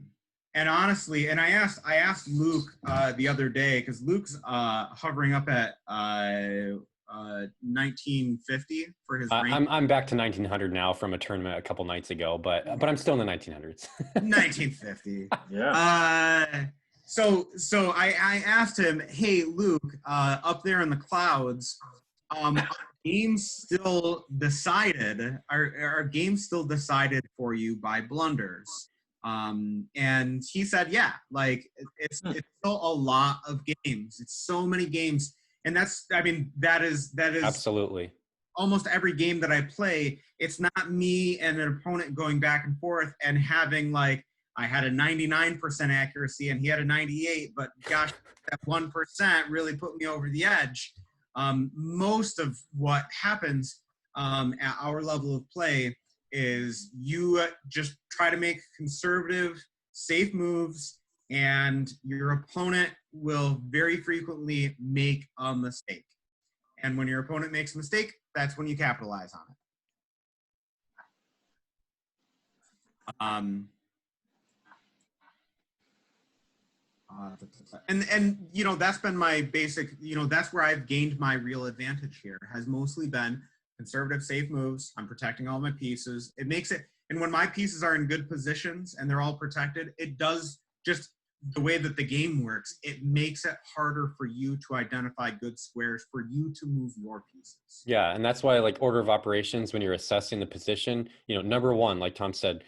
And honestly, and I asked Luke the other day, because Luke's hovering up at 1950 for his rank. I'm back to 1900 now from a tournament a couple nights ago, but I'm still in the 1900s. 1950. Yeah. So I asked him, hey, Luke, up there in the clouds, are games still decided? Are games still decided for you by blunders? And he said, yeah, like it's still a lot of games. It's so many games. And that is Absolutely. Almost every game that I play. It's not me and an opponent going back and forth and having like, I had a 99% accuracy and he had a 98, but gosh, that 1% really put me over the edge. Most of what happens at our level of play is you just try to make conservative, safe moves, and your opponent will very frequently make a mistake. And when your opponent makes a mistake, that's when you capitalize on it. And you know, that's been my basic, you know, that's where I've gained my real advantage here, has mostly been conservative, safe moves. I'm protecting all my pieces. It makes it, and when my pieces are in good positions and they're all protected, it does, just the way that the game works, it makes it harder for you to identify good squares for you to move your pieces. Yeah, and that's why, like, order of operations, when you're assessing the position, you know, number one, like Tom said,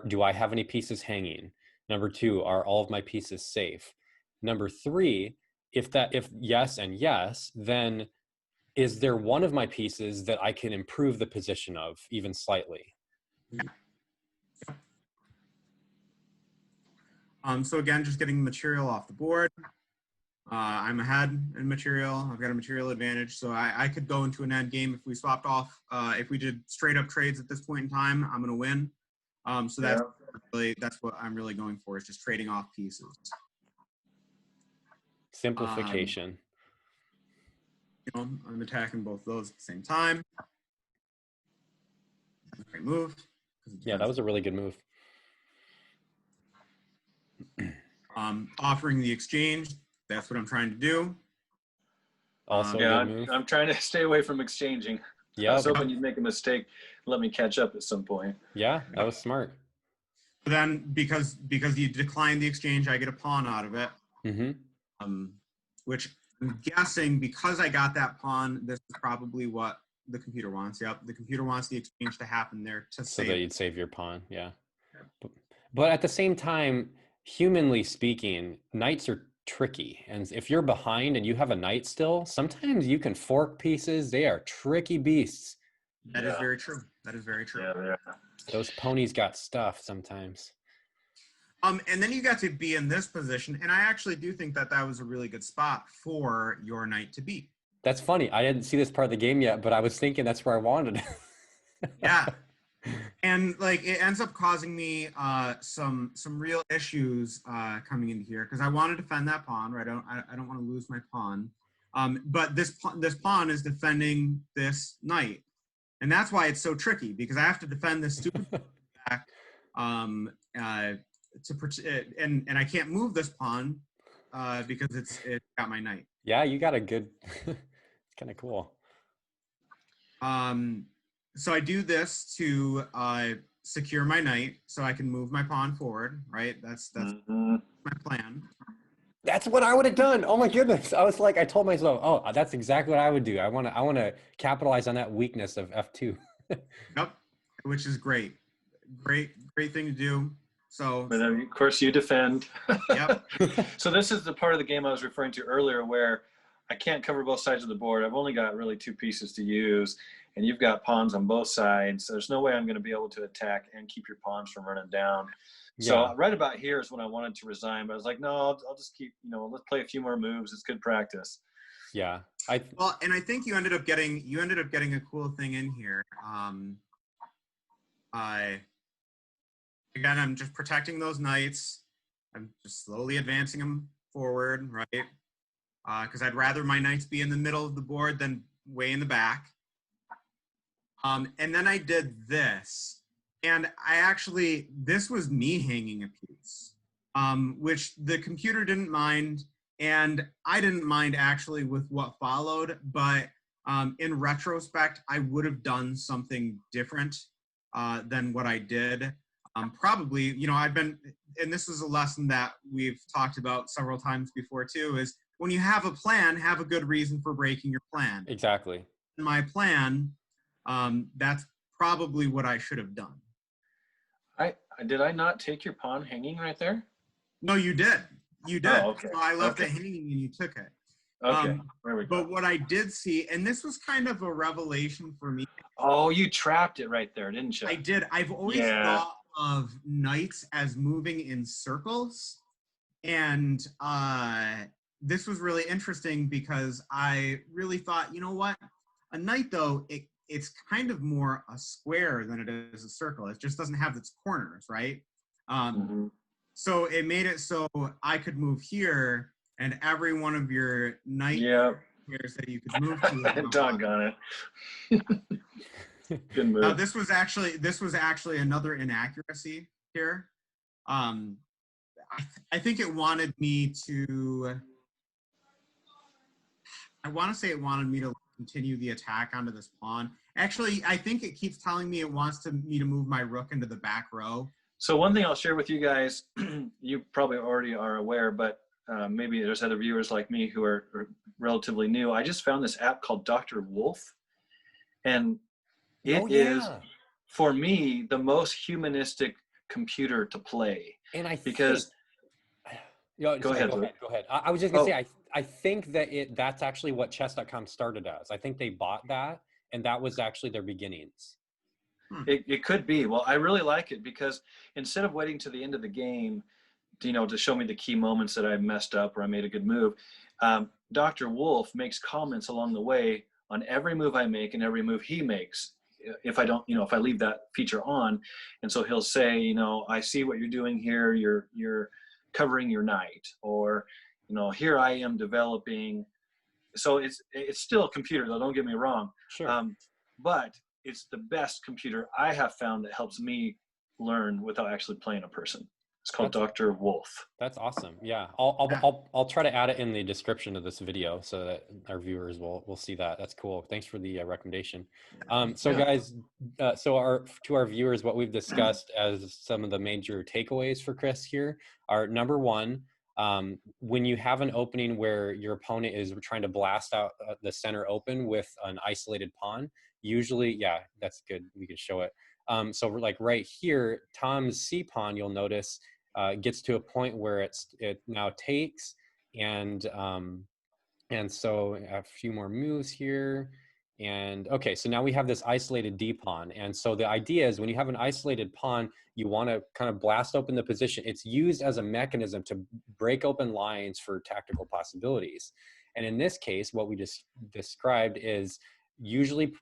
do I have any pieces hanging? Number two, are all of my pieces safe? Number three, if yes and yes, then is there one of my pieces that I can improve the position of even slightly? So again, just getting material off the board. I'm ahead in material. I've got a material advantage, so I could go into an end game if we swapped off. If we did straight up trades at this point in time, I'm going to win. So that's what I'm really going for, is just trading off pieces. Simplification. You know, I'm attacking both those at the same time. Great move. Yeah, that was a really good move. Offering the exchange, that's what I'm trying to do. Also, yeah, good move. I'm trying to stay away from exchanging. Yeah, I was hoping you'd make a mistake, let me catch up at some point. Yeah, that was smart. But then because you decline the exchange, I get a pawn out of it. Mm-hmm. Which I'm guessing, because I got that pawn, this is probably what the computer wants. Yep, the computer wants the exchange to happen there to So save. that you'd save your pawn, yeah. But at the same time, humanly speaking, knights are tricky. And if you're behind and you have a knight still, sometimes you can fork pieces. They are tricky beasts. That is very true. That is very true. Yeah. Those ponies got stuff sometimes. And then you got to be in this position, and I actually do think that that was a really good spot for your knight to be. That's funny. I didn't see this part of the game yet, but I was thinking that's where I wanted it. Yeah. And like, it ends up causing me some real issues coming into here, because I want to defend that pawn, right? I don't want to lose my pawn. But this pawn is defending this knight, and that's why it's so tricky, because I have to defend this stupid back and I can't move this pawn because it's got my knight. Yeah, you got a good. It's kind of cool. So I do this to secure my knight, so I can move my pawn forward. Right. That's my plan. That's what I would have done. Oh my goodness! I was like, I told myself, oh, that's exactly what I would do. I want to capitalize on that weakness of F2. Yep, which is great thing to do. So, but of course you defend. Yep. So this is the part of the game I was referring to earlier, where I can't cover both sides of the board. I've only got really two pieces to use, and you've got pawns on both sides. There's no way I'm going to be able to attack and keep your pawns from running down. So right about here is when I wanted to resign, but I was like, no, I'll just keep, let's play a few more moves. It's good practice. Yeah. Well, and I think you ended up getting a cool thing in here. Again, I'm just protecting those knights. I'm just slowly advancing them forward, right? Because I'd rather my knights be in the middle of the board than way in the back. And then I did this. And this was me hanging a piece, which the computer didn't mind, and I didn't mind actually with what followed, but in retrospect, I would have done something different than what I did. Probably, and this is a lesson that we've talked about several times before too, is when you have a plan, have a good reason for breaking your plan. Exactly. In my plan, that's probably what I should have done. Did I not take your pawn hanging right there? No, you did. You did. Oh, okay. So I left it hanging and you took it. Okay, there we go. But what I did see, and this was kind of a revelation for me. Oh, you trapped it right there, didn't you? I did. I've always thought of knights as moving in circles. And this was really interesting because I really thought, you know what? A knight, though, it's kind of more a square than it is a circle. It just doesn't have its corners, right? So it made it so I could move here, and every one of your knight here so you could move to it. Doggone it. Good move. Now this was actually another inaccuracy here. I think it wanted me to. I want to say it wanted me to continue the attack onto this pawn. Actually, I think it keeps telling me it wants me to move my rook into the back row. So one thing I'll share with you guys, you probably already are aware, but maybe there's other viewers like me who are relatively new. I just found this app called Dr. Wolf, and it is, for me, the most humanistic computer to play. And I because go ahead. I was just gonna say I think that that's actually what chess.com started as. I think they bought that, and that was actually their beginnings. It could be. Well, I really like it because instead of waiting to the end of the game, to show me the key moments that I messed up or I made a good move, Dr. Wolf makes comments along the way on every move I make and every move he makes. If I don't, if I leave that feature on, and so he'll say, I see what you're doing here. You're covering your knight, or here I am developing. So it's still a computer, though. Don't get me wrong. Sure. But it's the best computer I have found that helps me learn without actually playing a person. It's called Dr. Wolf. That's awesome. Yeah, I'll try to add it in the description of this video so that our viewers will see that. That's cool. Thanks for the recommendation. So guys, to our viewers, what we've discussed as some of the major takeaways for Chris here are: number one, when you have an opening where your opponent is trying to blast out the center open with an isolated pawn, usually, yeah, that's good. We can show it. So like right here, Tom's C pawn, you'll notice, gets to a point where it now takes, and so a few more moves here, and okay, so now we have this isolated D pawn, and so the idea is when you have an isolated pawn, you want to kind of blast open the position. It's used as a mechanism to break open lines for tactical possibilities, and in this case, what we just described is usually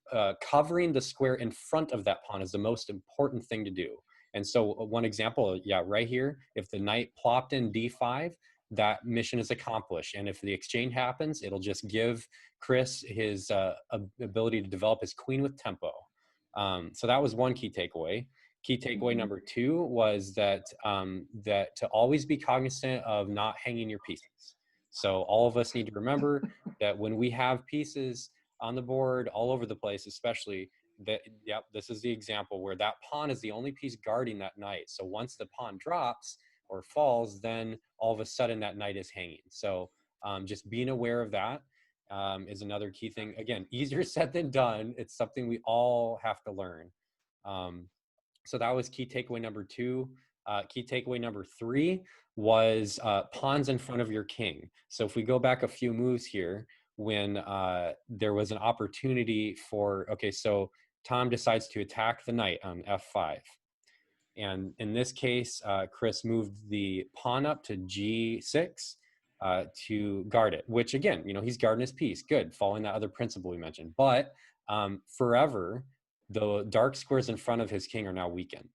covering the square in front of that pawn is the most important thing to do. And so one example, yeah, right here, if the knight plopped in d5, that mission is accomplished. And if the exchange happens, it'll just give Chris his ability to develop his queen with tempo. So that was one key takeaway. Key takeaway number two was that, that to always be cognizant of not hanging your pieces. So all of us need to remember that when we have pieces on the board all over the place, especially, that, yep, this is the example where that pawn is the only piece guarding that knight. So once the pawn drops or falls, then all of a sudden that knight is hanging. So just being aware of that is another key thing. Again, easier said than done. It's something we all have to learn. So that was key takeaway number two. Key takeaway number three was pawns in front of your king. So if we go back a few moves here, when there was an opportunity for, okay, so Tom decides to attack the knight on f5. And in this case, Chris moved the pawn up to g6 to guard it, which again, he's guarding his piece. Good, following that other principle we mentioned. But forever, the dark squares in front of his king are now weakened.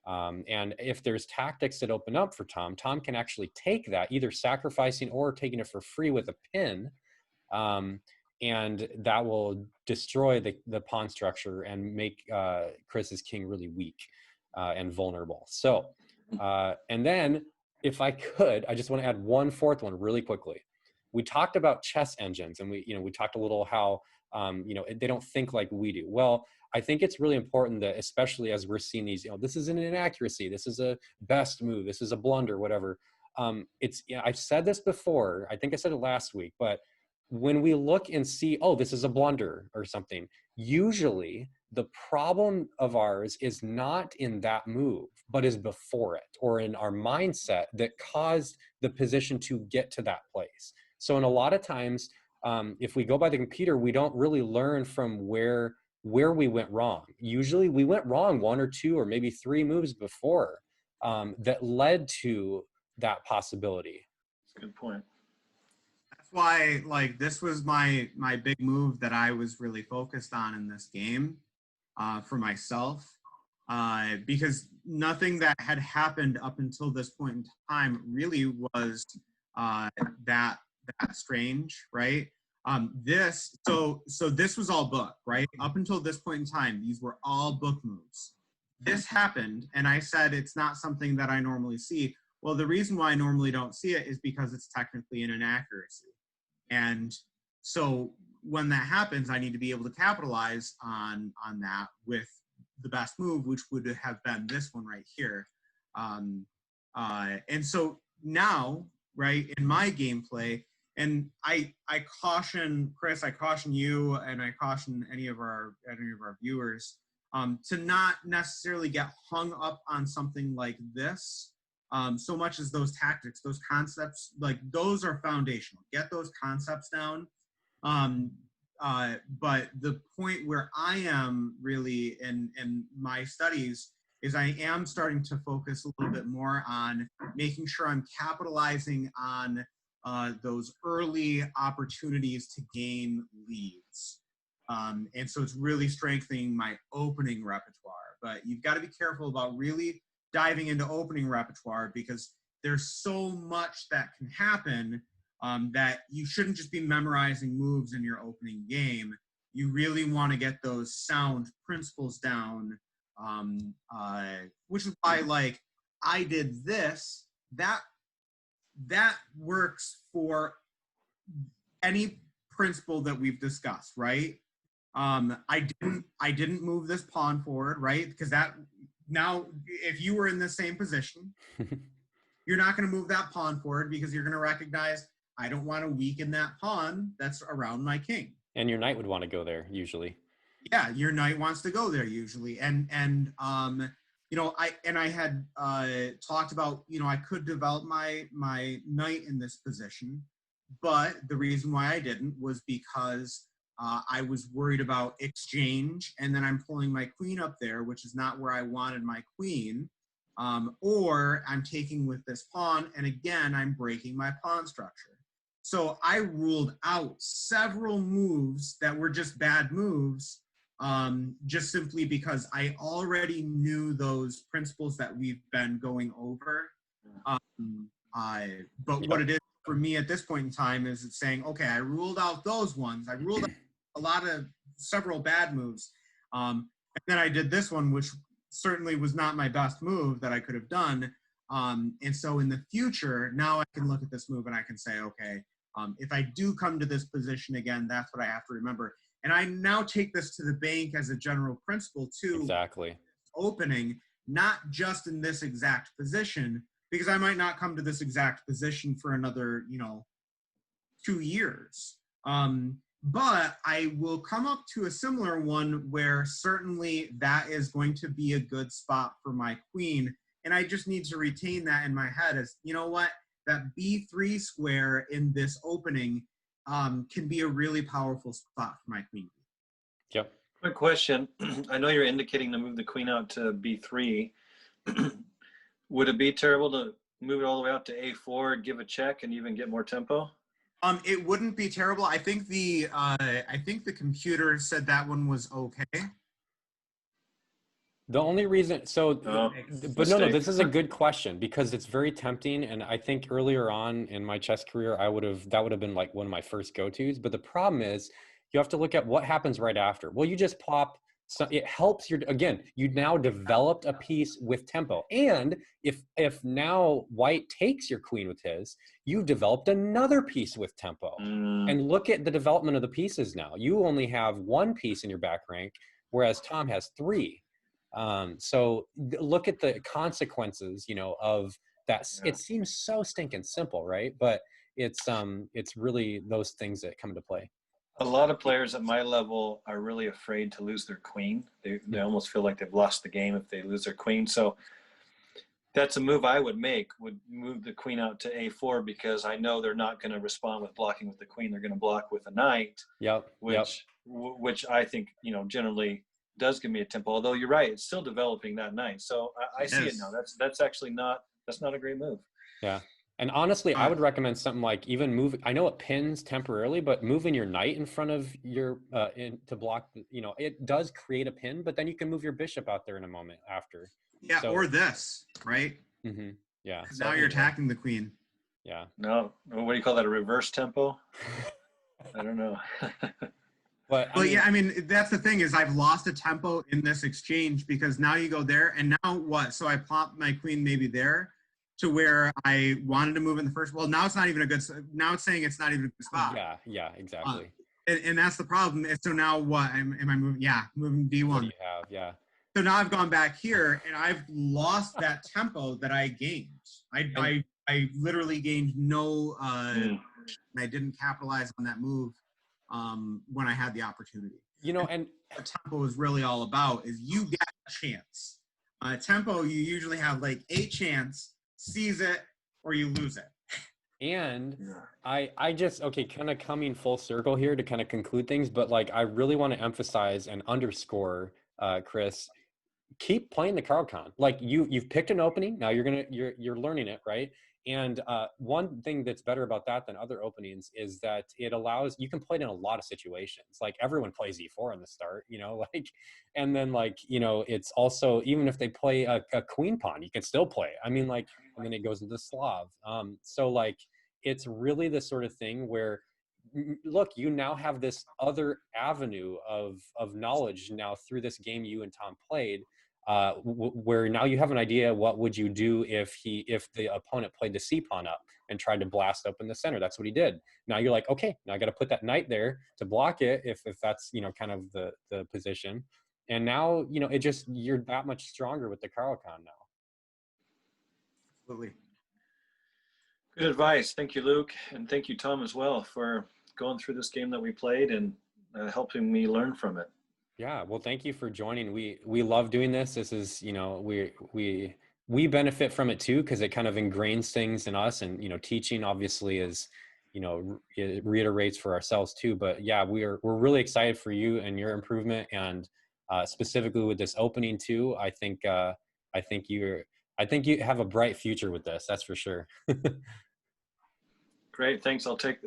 And if there's tactics that open up for Tom, Tom can actually take that, either sacrificing or taking it for free with a pin, and that will destroy the pawn structure and make Chris's king really weak and vulnerable. So, and then if I could, I just want to add one fourth one really quickly. We talked about chess engines, and we talked a little how, they don't think like we do. Well, I think it's really important that, especially as we're seeing these, this is an inaccuracy, this is a best move, this is a blunder, whatever. I've said this before, I think I said it last week, but when we look and see, oh, this is a blunder or something, usually the problem of ours is not in that move, but is before it, or in our mindset that caused the position to get to that place. So in a lot of times, if we go by the computer, we don't really learn from where we went wrong. Usually we went wrong one or two or maybe three moves before that led to that possibility. That's a good point. That's why, like, this was my big move that I was really focused on in this game for myself, because nothing that had happened up until this point in time really was that strange, right? So this was all book, right? Up until this point in time, these were all book moves. This happened, and I said it's not something that I normally see. Well, the reason why I normally don't see it is because it's technically an inaccuracy. And so when that happens, I need to be able to capitalize on that with the best move, which would have been this one right here. And so now, right, in my gameplay, and I caution Chris, I caution you, and I caution any of our viewers to not necessarily get hung up on something like this so much as those tactics, those concepts, like those are foundational. Get those concepts down. But the point where I am really in my studies is I am starting to focus a little bit more on making sure I'm capitalizing on those early opportunities to gain leads. And so it's really strengthening my opening repertoire. But you've got to be careful about really diving into opening repertoire because there's so much that can happen that you shouldn't just be memorizing moves in your opening game. You really want to get those sound principles down, which is why, like, I did this. That works for any principle that we've discussed, right? I didn't move this pawn forward, right? Because that now, if you were in the same position, you're not going to move that pawn forward because you're going to recognize I don't want to weaken that pawn that's around my king. And your knight would want to go there usually. Yeah, your knight wants to go there usually, and you know, I had talked about, you know, I could develop my knight in this position, but the reason why I didn't was because I was worried about exchange, and then I'm pulling my queen up there, which is not where I wanted my queen, or I'm taking with this pawn, and again, I'm breaking my pawn structure. So I ruled out several moves that were just bad moves, just simply because I already knew those principles that we've been going over. But what it is for me at this point in time is it's saying, okay, I ruled out those ones. I ruled out several bad moves. And then I did this one, which certainly was not my best move that I could have done. And so in the future, now I can look at this move and I can say, okay, if I do come to this position again, that's what I have to remember. And I now take this to the bank as a general principle too. Exactly. Opening, not just in this exact position, because I might not come to this exact position for another, 2 years. But I will come up to a similar one where certainly that is going to be a good spot for my queen. And I just need to retain that in my head as, you know what, that B3 square in this opening can be a really powerful spot for my queen. Yep. Quick question. I know you're indicating to move the queen out to B3. Would it be terrible to move it all the way out to A4, give a check, and even get more tempo? It wouldn't be terrible. I think the computer said that one was okay. The only reason, but no, this is a good question because it's very tempting. And I think earlier on in my chess career, that would have been like one of my first go-tos. But the problem is you have to look at what happens right after. Well, you just pop, so it helps you now developed a piece with tempo. And if now white takes your queen with his, you've developed another piece with tempo. And look at the development of the pieces now. You only have one piece in your back rank, whereas Tom has 3. So look at the consequences, of that. Yeah. It seems so stinking simple, right? But it's really those things that come into play. A lot of players at my level are really afraid to lose their queen. They almost feel like they've lost the game if they lose their queen. So that's a move I would make, would move the queen out to A4 because I know they're not going to respond with blocking with the queen. They're going to block with a knight. Which I think, generally does give me a tempo. Although you're right, it's still developing that knight. So I see it now. That's actually not a great move. Yeah. And honestly, I would recommend something like even moving. I know it pins temporarily, but moving your knight in front of your to block. It does create a pin, but then you can move your bishop out there in a moment after. Yeah, or this, right? Mm-hmm. Yeah. Now you're attacking the queen. Yeah. No, what do you call that? A reverse tempo? I don't know. But Well, yeah, I mean, that's the thing is I've lost a tempo in this exchange because now you go there and now what? So I plop my queen maybe there to where I wanted to move in the first. Well, now it's not even a good, now it's saying it's not even a good spot. yeah, exactly. And that's the problem. And so now what? Am I moving? Yeah, moving D1. What do you have? Yeah. So now I've gone back here and I've lost that tempo that I gained. I literally gained no, and I didn't capitalize on that move when I had the opportunity. You know, and what tempo is really all about is you get a chance. Tempo, you usually have like a chance, seize it, or you lose it. And I just, okay, kind of coming full circle here to kind of conclude things, but like, I really want to emphasize and underscore, Chris, keep playing the Caro-Kann. Like you've picked an opening. Now you're learning it, right? And one thing that's better about that than other openings is that it allows, you can play it in a lot of situations. Like everyone plays E4 in the start, you know, like, and then like, you know, it's also, even if they play a queen pawn, you can still play. I mean, like, and then it goes into Slav. So like, it's really the sort of thing where, look, you now have this other avenue of knowledge now through this game you and Tom played, where now you have an idea what would you do if the opponent played the C pawn up and tried to blast open the center. That's what he did. Now you're like, okay, now I got to put that knight there to block it if that's, you know, kind of the position. And now, you know, it just, you're that much stronger with the Caro-Kann now. Absolutely. Good advice. Thank you, Luke. And thank you, Tom, as well, for going through this game that we played and helping me learn from it. Yeah, well, thank you for joining. We love doing this. This is, you know, we benefit from it too, because it kind of ingrains things in us, and you know, teaching obviously is, you know, it reiterates for ourselves too. But yeah, we're really excited for you and your improvement, and specifically with this opening too. I think you have a bright future with this. That's for sure. Great, thanks. I'll take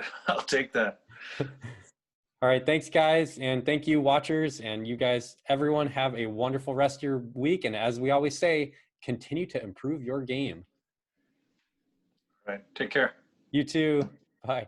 that. All right, thanks guys, and thank you watchers, and you guys, everyone, have a wonderful rest of your week, and as we always say, continue to improve your game. All right, take care. You too. Bye.